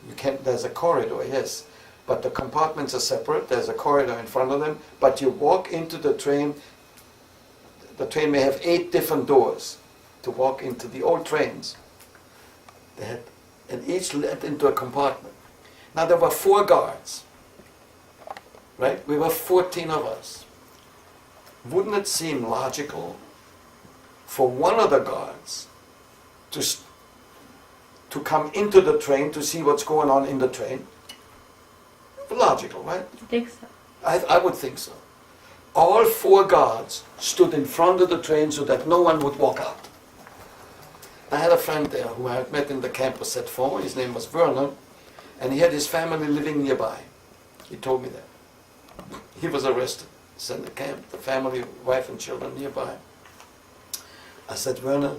You can't, there's a corridor, yes. But the compartments are separate, there's a corridor in front of them, but you walk into the train may have 8 different doors to walk into the old trains. They had, and each led into a compartment. Now there were 4 guards, right? We were 14 of us. Wouldn't it seem logical for one of the guards to come into the train to see what's going on in the train? Logical, right? I think so. I would think so. All 4 guards stood in front of the train so that no one would walk out. I had a friend there who I had met in the campus at 4. His name was Werner, and he had his family living nearby. He told me that. He was arrested, sent to camp, the family, wife and children nearby. I said, Werner,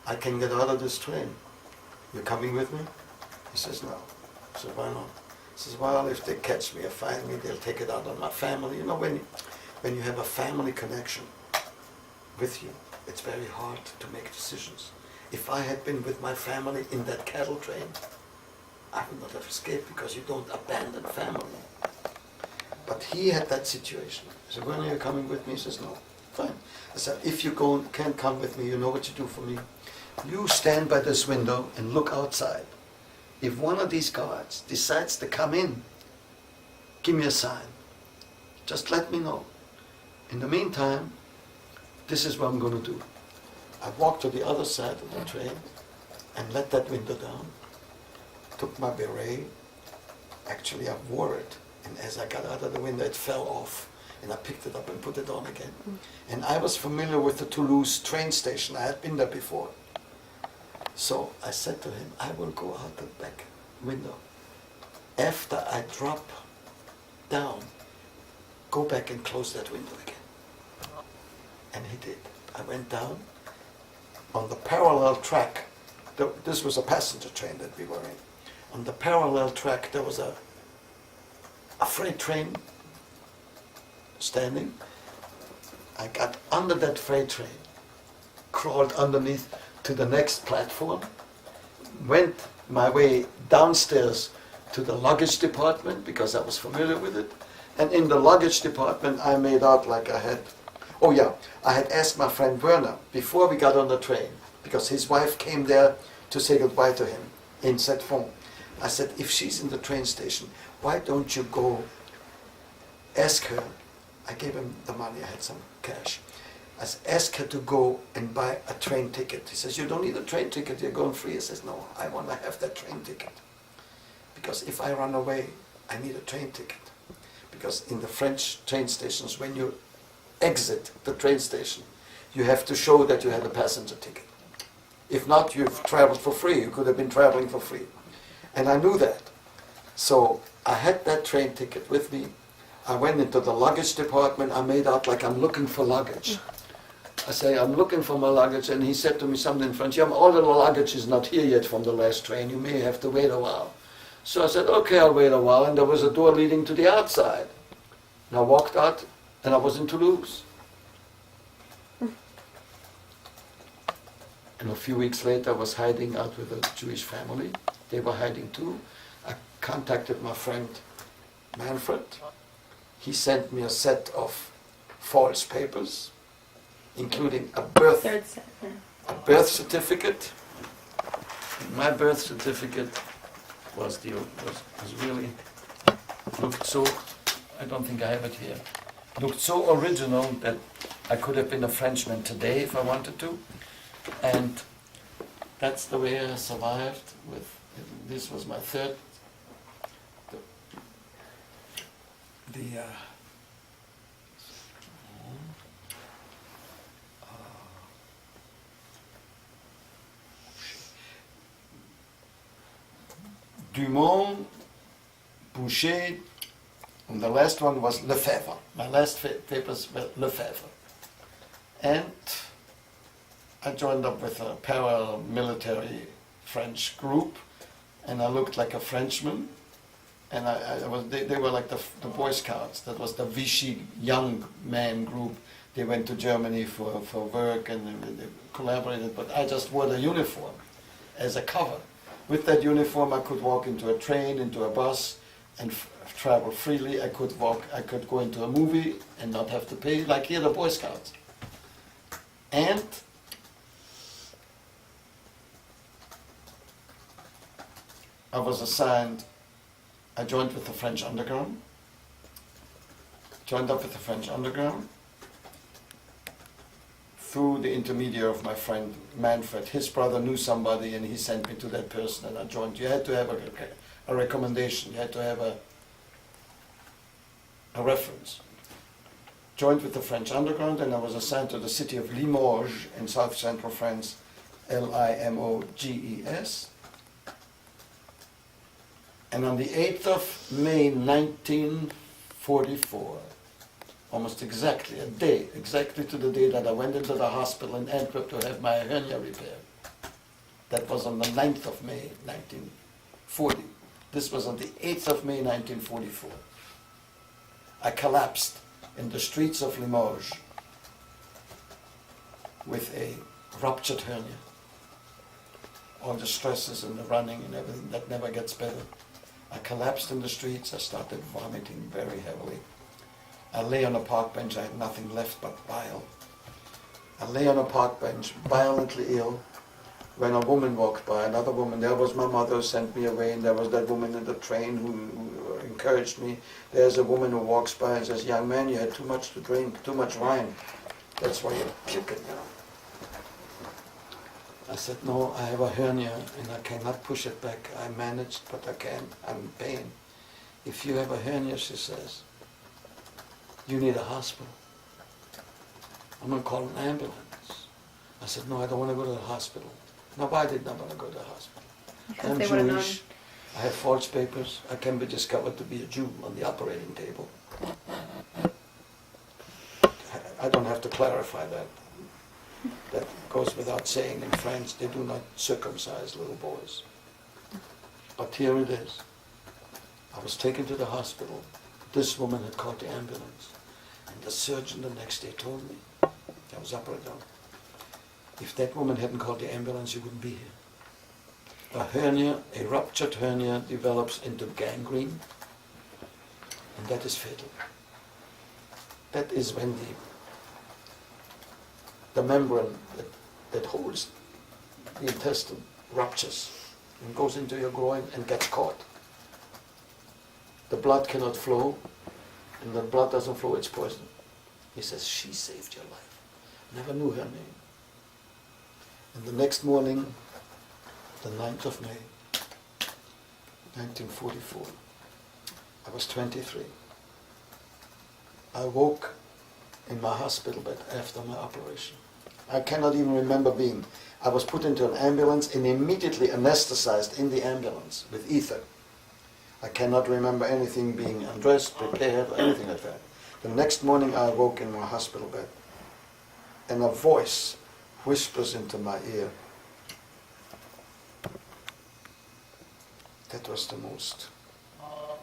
I can get out of this train. You coming with me? He says, no. I said, why not? He says, well, if they catch me or find me, they'll take it out on my family. You know, when you have a family connection with you, it's very hard to make decisions. If I had been with my family in that cattle train, I would not have escaped, because you don't abandon family. But he had that situation. I said, when are you coming with me? He says, no. Fine. I said, if you can't come with me, you know what you do for me? You stand by this window and look outside. If one of these guards decides to come in, give me a sign. Just let me know. In the meantime, this is what I'm going to do. I walked to the other side of the train and let that window down, took my beret. Actually, I wore it, and as I got out of the window, it fell off, and I picked it up and put it on again. And I was familiar with the Toulouse train station. I had been there before. So I said to him, I will go out the back window. After I drop down, go back and close that window again. And he did. I went down on the parallel track. This was a passenger train that we were in. On the parallel track, there was a freight train standing. I got under that freight train, crawled underneath to the next platform, went my way downstairs to the luggage department because I was familiar with it. And in the luggage department, I made out like I had asked my friend Werner before we got on the train, because his wife came there to say goodbye to him in Setfond. I said, if she's in the train station, why don't you go ask her? I gave him the money, I had some cash. I said, ask her to go and buy a train ticket. He says, you don't need a train ticket, you're going free. I says, no, I want to have that train ticket. Because if I run away, I need a train ticket. Because in the French train stations, when you exit the train station, you have to show that you had a passenger ticket. If not, you've traveled for free. You could have been traveling for free. And I knew that. So I had that train ticket with me. I went into the luggage department. I made out like I'm looking for luggage. I say, I'm looking for my luggage. And he said to me something in French, all the luggage is not here yet from the last train. You may have to wait a while. So I said, okay, I'll wait a while. And there was a door leading to the outside. And I walked out, and I was in Toulouse. And a few weeks later, I was hiding out with a Jewish family. They were hiding too. I contacted my friend Manfred. He sent me a set of false papers, including a birth certificate. And my birth certificate was really, looked so, I don't think I have it here, looked so original that I could have been a Frenchman today if I wanted to. And that's the way I survived with, this was my third, Dumont, Boucher, and the last one was Lefebvre. My last papers were Lefebvre. And I joined up with a paramilitary French group, and I looked like a Frenchman. And they were like the Boy Scouts. That was the Vichy young man group. They went to Germany for work and they collaborated, but I just wore the uniform as a cover. With that uniform, I could walk into a train, into a bus, and travel freely. I could go into a movie and not have to pay, like here, the Boy Scouts. And I was assigned, I joined with the French underground, joined up with the French underground, through the intermediary of my friend Manfred. His brother knew somebody and he sent me to that person and I joined. You had to have a recommendation, you had to have a reference. Joined with the French underground and I was assigned to the city of Limoges in south central France, Limoges. And on the 8th of May 1944, almost exactly a day, exactly to the day that I went into the hospital in Antwerp to have my hernia repaired. That was on the 9th of May 1940. This was on the 8th of May 1944. I collapsed in the streets of Limoges with a ruptured hernia. All the stresses and the running and everything, that never gets better. I collapsed in the streets, I started vomiting very heavily. I lay on a park bench, I had nothing left but bile. I lay on a park bench, violently ill, when a woman walked by, another woman. There was my mother who sent me away, and there was that woman in the train who encouraged me. There's a woman who walks by and says, "Young man, you had too much to drink, too much wine. That's why you're puking now." I said, "No, I have a hernia and I cannot push it back. I managed, but I can't. I'm in pain." "If you have a hernia," she says, "you need a hospital. I'm going to call an ambulance." I said, "No, I don't want to go to the hospital." "No, why did not want to go to the hospital?" Because "I'm they would've Jewish. I have false papers. I can be discovered to be a Jew on the operating table." I don't have to clarify that. That goes without saying. In France, they do not circumcise little boys. But here it is. I was taken to the hospital. This woman had called the ambulance. And the surgeon the next day told me, I was operated on, if that woman hadn't called the ambulance, you wouldn't be here. A hernia, a ruptured hernia, develops into gangrene, and that is fatal. That is when the membrane that holds the intestine ruptures and goes into your groin and gets caught. The blood cannot flow, and the blood doesn't flow, it's poison. He says, "She saved your life." Never knew her name. And the next morning, the 9th of May, 1944, I was 23. I woke in my hospital bed after my operation. I cannot even remember I was put into an ambulance and immediately anesthetized in the ambulance with ether. I cannot remember anything being undressed, prepared, or anything like that. The next morning I awoke in my hospital bed and a voice whispers into my ear. That was the most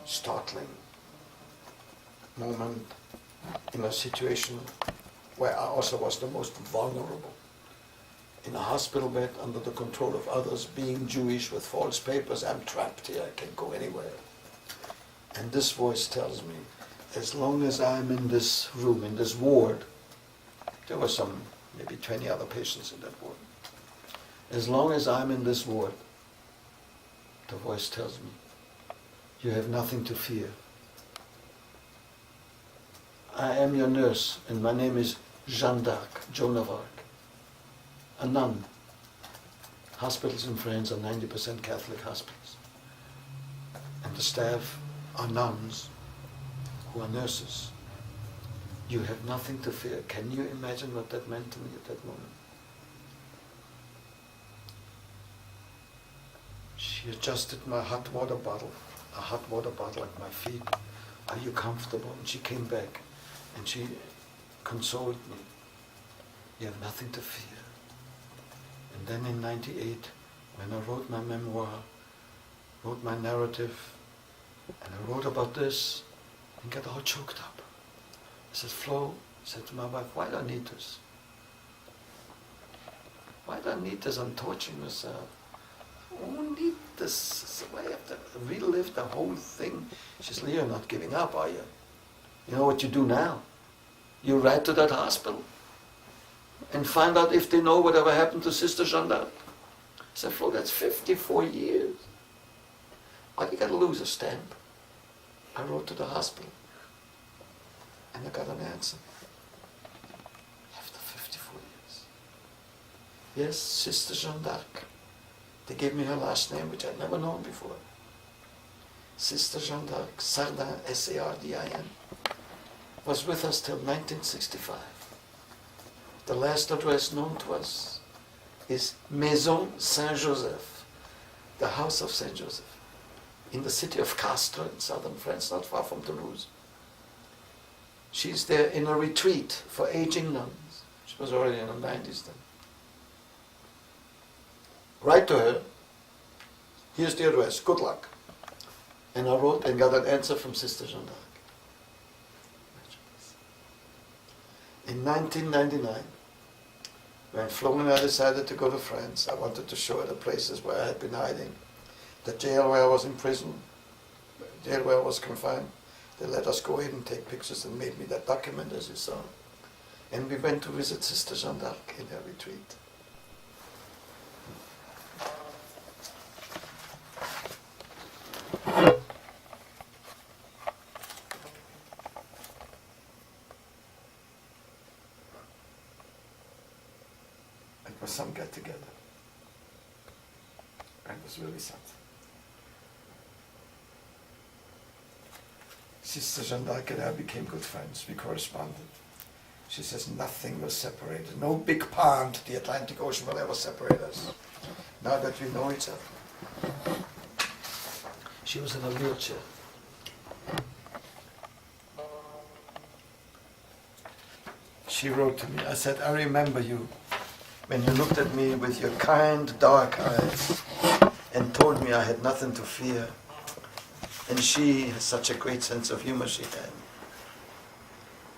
startling moment in a situation where I also was the most vulnerable. In a hospital bed, under the control of others, being Jewish with false papers, I'm trapped here, I can't go anywhere. And this voice tells me, as long as I'm in this room, in this ward, there were maybe 20 other patients in that ward. As long as I'm in this ward, the voice tells me, you have nothing to fear. I am your nurse, and my name is Jeanne d'Arc, Joan of Arc, a nun. Hospitals in France are 90% Catholic hospitals. And the staff are nuns who are nurses. You have nothing to fear. Can you imagine what that meant to me at that moment? She She adjusted my a hot water bottle at my feet. Are you comfortable? And she came back and she consoled me. You have nothing to fear. And then in 98, when I wrote my memoir, wrote my narrative, and I wrote about this, and got all choked up. I said, Flo, I said to my wife, why do I need this? Why do I need this? I'm torturing myself. Who need this? Why have to relive the whole thing? She says, Leo, you're not giving up, are you? You know what you do now? You write to that hospital and find out if they know whatever happened to Sister Jeanne d'Arc. I said, Flo, that's 54 years. All you got to lose a stamp. I wrote to the hospital and I got an answer. After 54 years. Yes, Sister Jeanne d'Arc. They gave me her last name, which I'd never known before. Sister Jeanne d'Arc, Sardin, S-A-R-D-I-N, was with us till 1965. The last address known to us is Maison Saint-Joseph, the house of Saint Joseph, in the city of Castres in southern France, not far from Toulouse. She's there in a retreat for aging nuns. She was already in her 90s then. Write to her, here's the address, good luck. And I wrote and got an answer from Sister Jeanne d'Arc. In 1999, when Flo and I decided to go to France, I wanted to show her the places where I had been hiding. The jail where I was in prison, the jail where I was confined. They let us go in and take pictures and made me that document, as you saw. And we went to visit Sister Jeanne d'Arc in her retreat. It was some get-together. It was really something. Sister Jeanne d'Arc and I became good friends. We corresponded. She says nothing will separate us. No big pond, the Atlantic Ocean, will ever separate us. Now that we know each other. She was in a wheelchair. She wrote to me, I said, I remember you when you looked at me with your kind, dark eyes and told me I had nothing to fear. And she has such a great sense of humor, she had.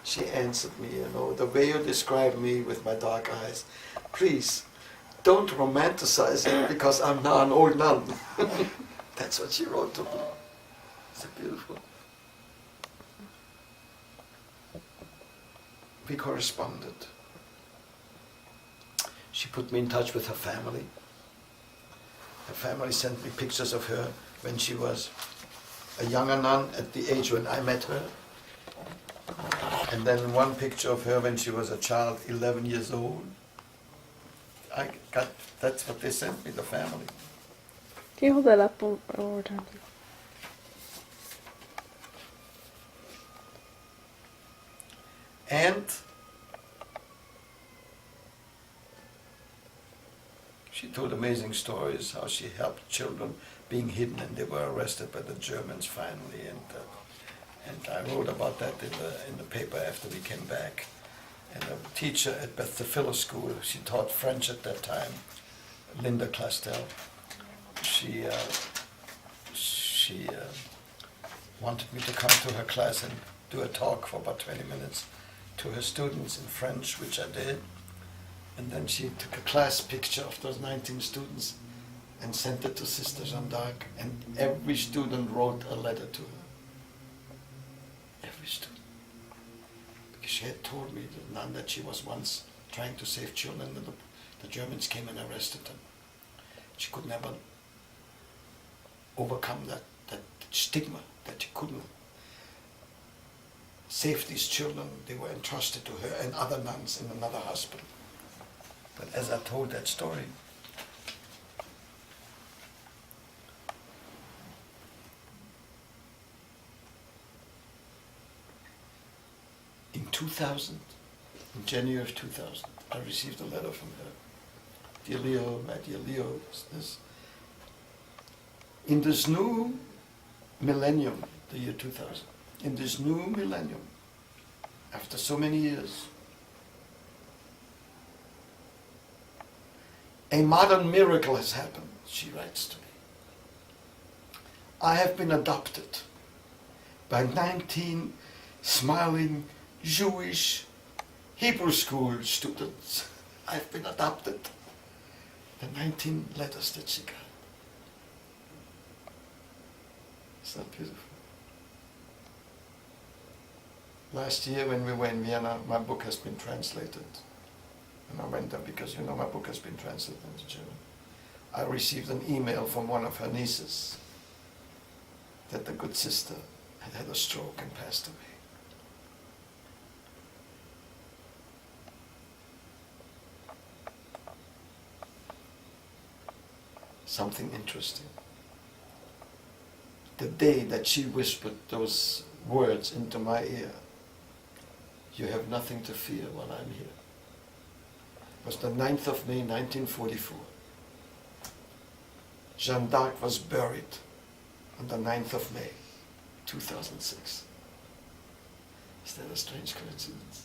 She answered me, you know, the way you describe me with my dark eyes, please, don't romanticize it because I'm now an old nun. That's what she wrote to me. It's beautiful. We corresponded. She put me in touch with her family. Her family sent me pictures of her when she was a younger nun at the age when I met her. And then one picture of her when she was a child, 11 years old. That's what they sent me, the family. Can you hold that up one more time, please? And she told amazing stories, how she helped children being hidden and they were arrested by the Germans finally. And I wrote about that in the paper after we came back. And a teacher at Bretholz School, she taught French at that time, Linda Clastel. She wanted me to come to her class and do a talk for about 20 minutes to her students in French, which I did. And then she took a class picture of those 19 students and sent it to Sister Jeanne d'Arc, and every student wrote a letter to her. Every student. Because she had told me, the nun, that she was once trying to save children and the Germans came and arrested them. She could never overcome that stigma, that she couldn't save these children. They were entrusted to her and other nuns in another hospital. But as I told that story, in 2000, in January of 2000, I received a letter from her. Dear Leo, my dear Leo, in this new millennium, the year 2000, in this new millennium, after so many years, a modern miracle has happened, she writes to me. I have been adopted by 19 smiling Jewish Hebrew school students. I've been adopted. The 19 letters that she got. Is that beautiful? Last year when we were in Vienna, my book has been translated. And I went there because, you know, my book has been translated into German. I received an email from one of her nieces that the good sister had had a stroke and passed away. Something interesting. The day that she whispered those words into my ear, "You have nothing to fear while I'm here," was the 9th of May 1944. Jeanne d'Arc was buried on the 9th of May 2006. Is that a strange coincidence?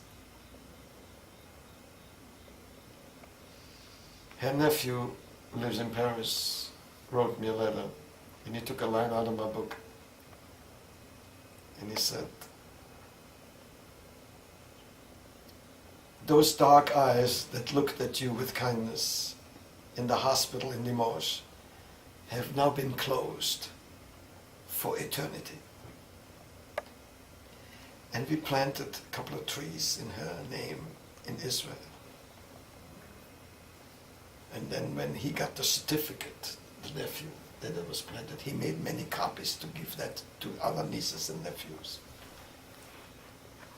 Her nephew lives in Paris, wrote me a letter, and he took a line out of my book. And he said, "Those dark eyes that looked at you with kindness in the hospital in Limoges have now been closed for eternity." And we planted a couple of trees in her name in Israel. And then when he got the certificate, the nephew, that it was planted, he made many copies to give that to other nieces and nephews.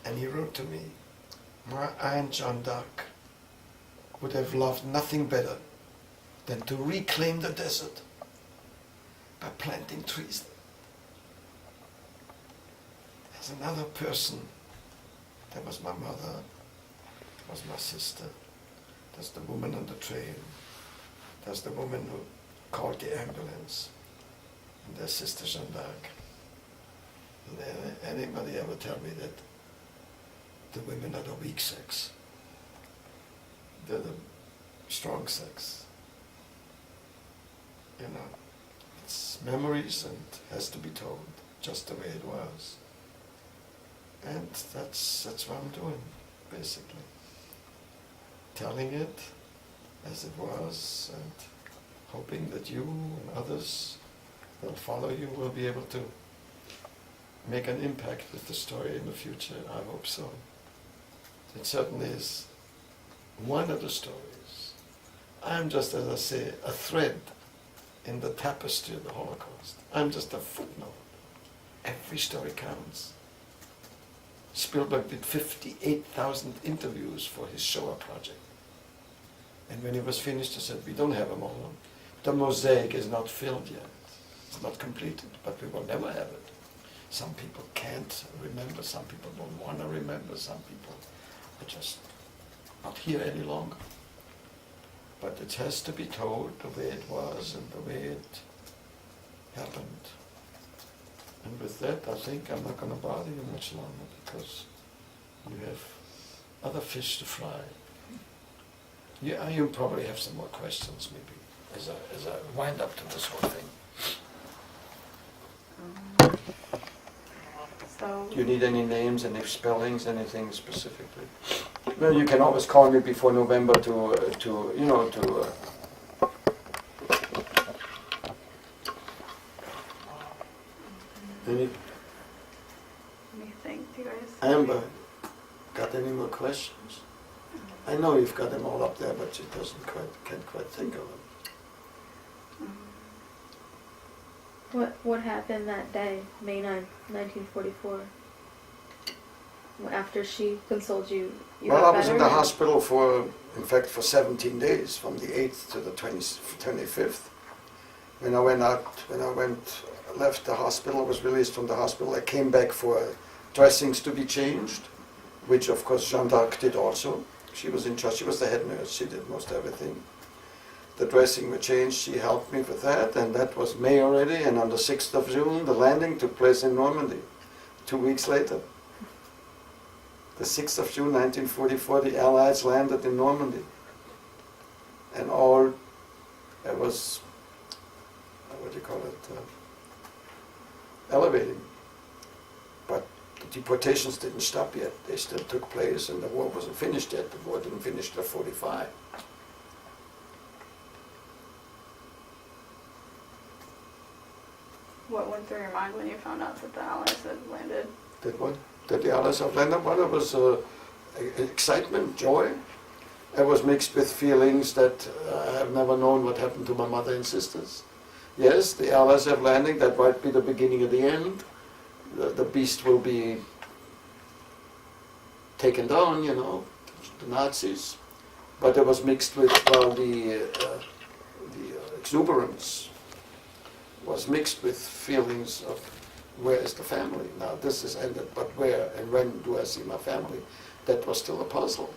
And he wrote to me, "My Aunt Jeanne d'Arc would have loved nothing better than to reclaim the desert by planting trees." There's another person. That was my mother, that was my sister, that's the woman on the train, that's the woman who called the ambulance, and there's Sister Jeanne d'Arc. And anybody ever tell me that the women are the weak sex? They're the strong sex. You know, it's memories and has to be told just the way it was. And that's what I'm doing, basically. Telling it as it was and hoping that you and others that will follow you will be able to make an impact with the story in the future. I hope so. It certainly is one of the stories. I'm just, as I say, a thread in the tapestry of the Holocaust. I'm just a footnote. Every story counts. Spielberg did 58,000 interviews for his Shoah project. And when he was finished, he said, "We don't have them all. The mosaic is not filled yet. It's not completed, but we will never have it." Some people can't remember, some people don't want to remember, some people are just not here any longer. But it has to be told the way it was and the way it happened. And with that, I think I'm not going to bother you much longer because you have other fish to fry. You probably have some more questions, maybe, as I wind up to this whole thing. So, Do you need any names, any spellings, anything specifically? Well, you can always call me before November to Any, let me think, do you guys? Amber, got any more questions? I know you've got them all up there, but she can't quite think of them. What happened that day, May 9th, 1944? After she consoled you, Well, got I was in better? the hospital for 17 days, from the 8th to the 25th. When I left the hospital, was released from the hospital, I came back for dressings to be changed, which of course Jeanne d'Arc did also. She was in charge, she was the head nurse, she did most everything. the dressing were changed. She helped me with that, and that was May already. And on the 6th of June, the landing took place in Normandy. 2 weeks later, the 6th of June 1944, the Allies landed in Normandy. And all, it was, what do you call it, elevating. But the deportations didn't stop yet. They still took place, and the war wasn't finished yet. The war didn't finish till 45. What went through your mind when you found out that the Allies had landed? Did what? Did the Allies have landed? Well, it was excitement, joy. It was mixed with feelings that I have never known what happened to my mother and sisters. Yes, the Allies have landing. That might be the beginning of the end. The beast will be taken down, you know, the Nazis. But it was mixed with, well, the exuberance was mixed with feelings of where is the family? Now this is ended, but where and when do I see my family? That was still a puzzle.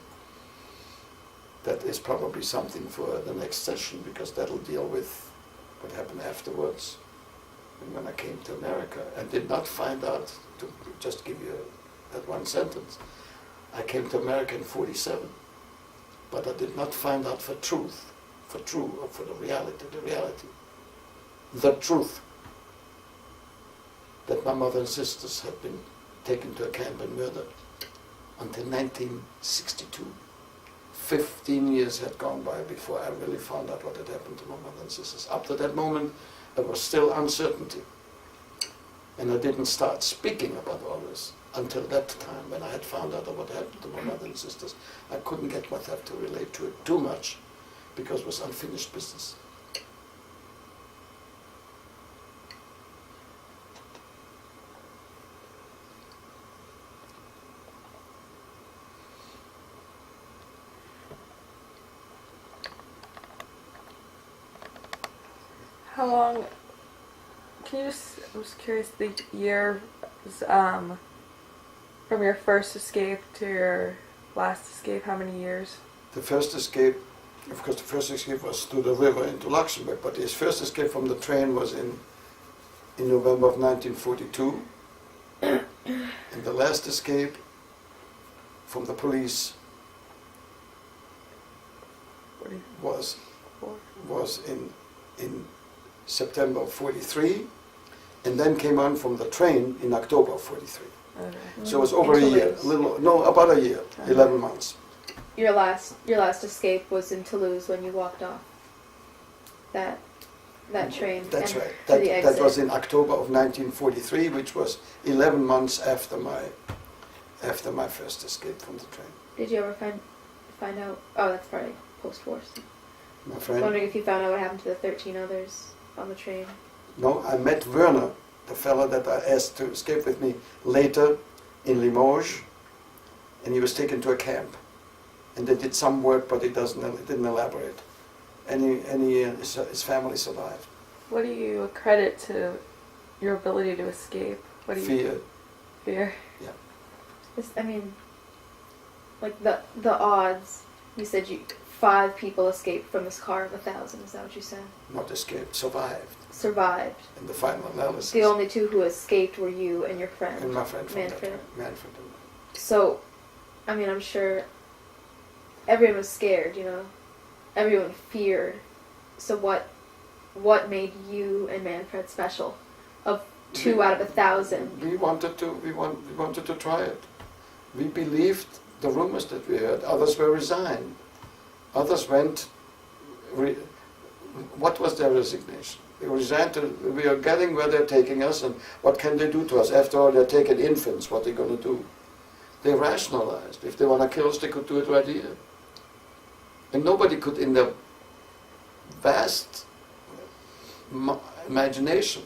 That is probably something for the next session, because that'll deal with what happened afterwards. And when I came to America and did not find out, to just give you that one sentence, I came to America in 47, but I did not find out for truth, or for the reality, the truth, that my mother and sisters had been taken to a camp and murdered until 1962. 15 years had gone by before I really found out what had happened to my mother and sisters. Up to that moment, there was still uncertainty. And I didn't start speaking about all this until that time, when I had found out what happened to my mother and sisters. I couldn't get myself to relate to it too much, because it was unfinished business. How long? Can you just? I was curious. The year from your first escape to your last escape. How many years? The first escape, of course, the first escape was through the river into Luxembourg. But his first escape from the train was in November of 1942, and the last escape from the police was in September of 43, and then came on from the train in October of 43. Okay. So it was over a year, about a year, 11 months. Your last escape was in Toulouse when you walked off that train. That's and right. to the exit. That was in October of 1943, which was 11 months after my first escape from the train. Did you ever find out? Oh, that's probably post-war. My I was friend? wondering if you found out what happened to the 13 others on the train. No, I met Werner, the fellow that I asked to escape with me later in Limoges, and he was taken to a camp. And they did some work, but it didn't elaborate. His family survived. What do you accredit to your ability to escape? What do you Fear. Fear. I mean, like the odds. You said 5 people escaped from this car of 1,000. Is that what you said? Not escaped, survived. Survived. In the final analysis. The only 2 who escaped were you and your friend. And my friend from Manfred. that time. Manfred. So, I mean, I'm sure everyone was scared, you know. Everyone feared. So what made you and Manfred special? Of 2 out of 1,000. We wanted to try it. We believed the rumors that we heard. Others were resigned. Others went. What was their resignation? They resigned to. We are getting where they're taking us, and what can they do to us? After all, they're taking infants. What are they going to do? They rationalized. If they want to kill us, they could do it right here. And nobody could, in their vast imagination,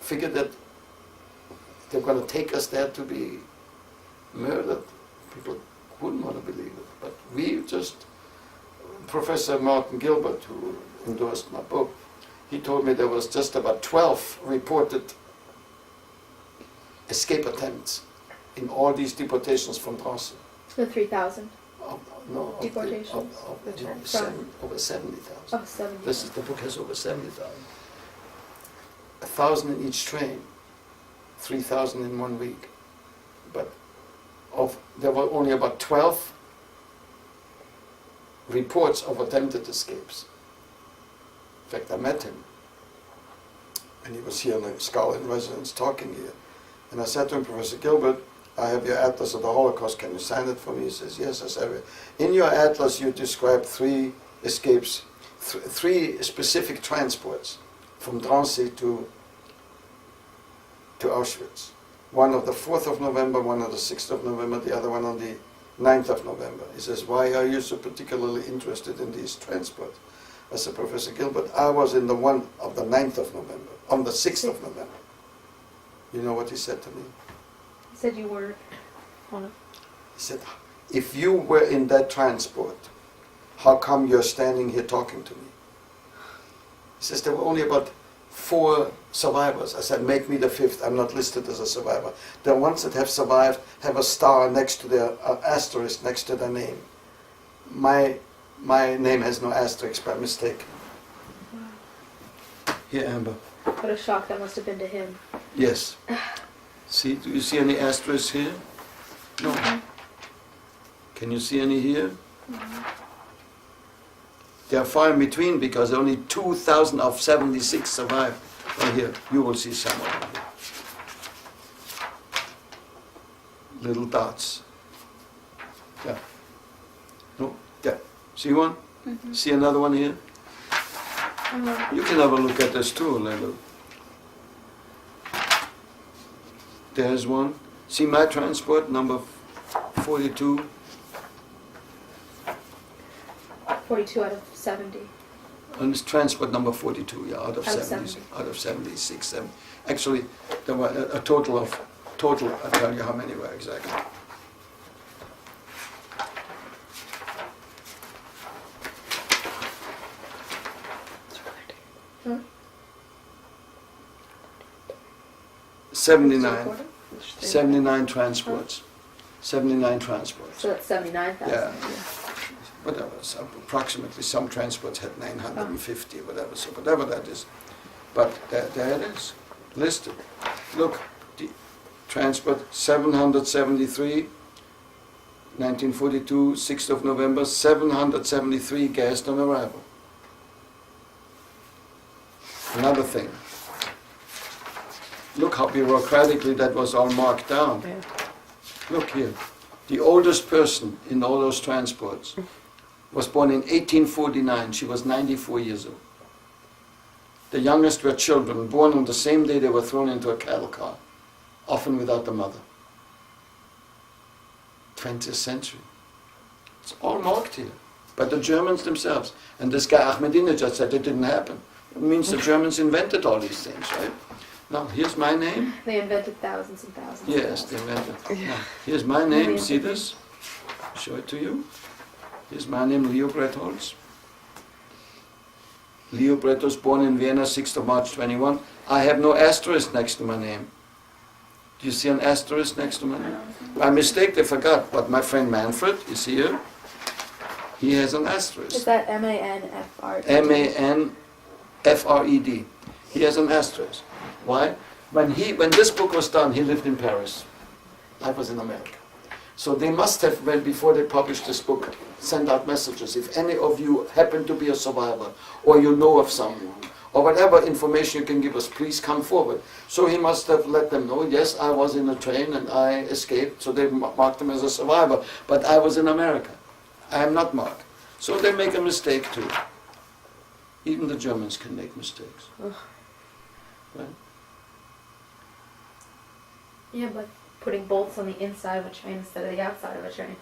figure that they're going to take us there to be murdered. People wouldn't want to believe it. But we just, Professor Martin Gilbert, who endorsed my book, he told me there was just about 12 reported escape attempts in all these deportations from Brussels. The 3,000. no, Deportations? over 70,000. Oh, 70. The book has over 70,000. 1,000 in each train, 3,000 in 1 week. But there were only about 12 reports of attempted escapes. In fact, I met him, and he was here in the scholar in residence talking here. And I said to him, Professor Gilbert, I have your Atlas of the Holocaust, can you sign it for me? He says, yes. I said, in your Atlas you describe 3 escapes, 3 specific transports from Drancy to Auschwitz. One on the 4th of November, one on the 6th of November, the other one on the 9th of November. He says, why are you so particularly interested in these transports? I said, Professor Gilbert, I was in the one of the 9th of November, on the 6th of November. You know what he said to me? He said you were on a... He said, if you were in that transport, how come you're standing here talking to me? He says, there were only about 4 survivors. I said, make me the 5th. I'm not listed as a survivor. The ones that have survived have a star next to their asterisk next to their name. My name has no asterisk by mistake. Here, Amber. What a shock that must have been to him. Yes. See, do you see any asterisks here? No. Can you see any here? They are far in between because only 2,000 of 76 survived. Right here, you will see some of them. Little dots. Yeah. No, yeah. See one? See another one here? You can have a look at this too, later. There's one. See my transport, number 42. 42 out of 70. And it's transport number 42, yeah, out of Out of 70, 70. out of 76, 7. Actually, there were a total, I'll tell you how many were exactly. Huh? 79 transports. 79 transports. So that's 79,000. Yeah. Whatever, approximately some transports had 950, whatever, so whatever that is. But there it is, listed. Look, the transport 773, 1942, 6th of November, 773 gassed on arrival. Another thing, look how bureaucratically that was all marked down. Yeah. Look here, the oldest person in all those transports was born in 1849. She was 94 years old. The youngest were children, born on the same day they were thrown into a cattle car, often without the mother. 20th century. It's all marked here by the Germans themselves. And this guy Ahmadinejad said it didn't happen. It means the Germans invented all these things, right? Now, here's my name. They invented thousands and thousands. Yes, they invented. Now, here's my name. See this? Show it to you. Here's my name, Leo Bretholz. Leo Bretholz, born in Vienna, 6th of March 21. I have no asterisk next to my name. Do you see an asterisk next to my name? By mistake, they forgot, but my friend Manfred is here. He has an asterisk. Is that M-A-N-F-R-E-D? M-A-N-F-R-E-D. He has an asterisk. Why? When this book was done, he lived in Paris. I was in America. So they must have, well, before they published this book, sent out messages. If any of you happen to be a survivor, or you know of someone, or whatever information you can give us, please come forward. So he must have let them know, yes, I was in a train and I escaped, so they marked him as a survivor. But I was in America. I am not marked. So they make a mistake too. Even the Germans can make mistakes. Right? Yeah, but putting bolts on the inside of a train instead of the outside of a train.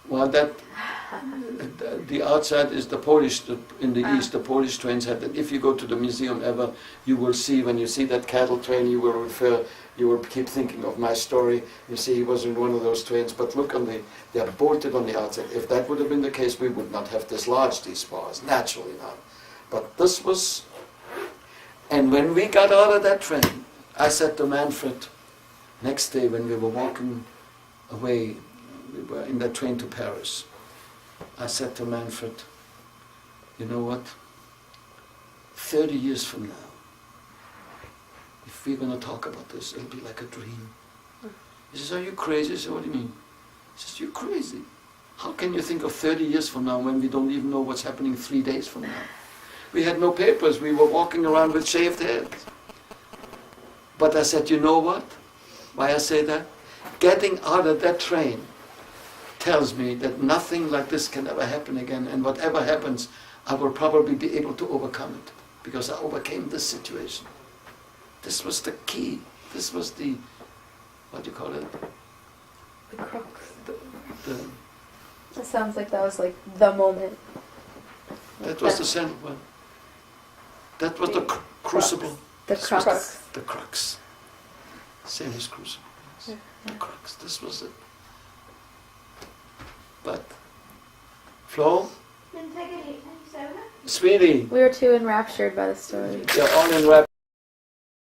Well, the outside is the Polish, in the east, the Polish trains had that. If you go to the museum ever, you will see, when you see that cattle train, you will keep thinking of my story. You see, he was in one of those trains, but look they are bolted on the outside. If that would have been the case, we would not have dislodged these bars, naturally not. But this was, and when we got out of that train, I said to Manfred, next day when we were walking away, we were in that train to Paris. I said to Manfred, you know what? 30 years from now, if we're going to talk about this, it'll be like a dream. He says, are you crazy? I said, what do you mean? He says, you're crazy. How can you think of 30 years from now when we don't even know what's happening 3 days from now? We had no papers. We were walking around with shaved heads. But I said, you know what? Why I say that? Getting out of that train tells me that nothing like this can ever happen again, and whatever happens, I will probably be able to overcome it, because I overcame this situation. This was the key. This was the, what do you call it? The crux. The It sounds like that was like the moment. that was the center one. That was the crucible. The This was crux. The crux. Same as crucible. Yes. The crux. This was it. But, Flo, sweetie, We were too enraptured by the story. you're all in rap.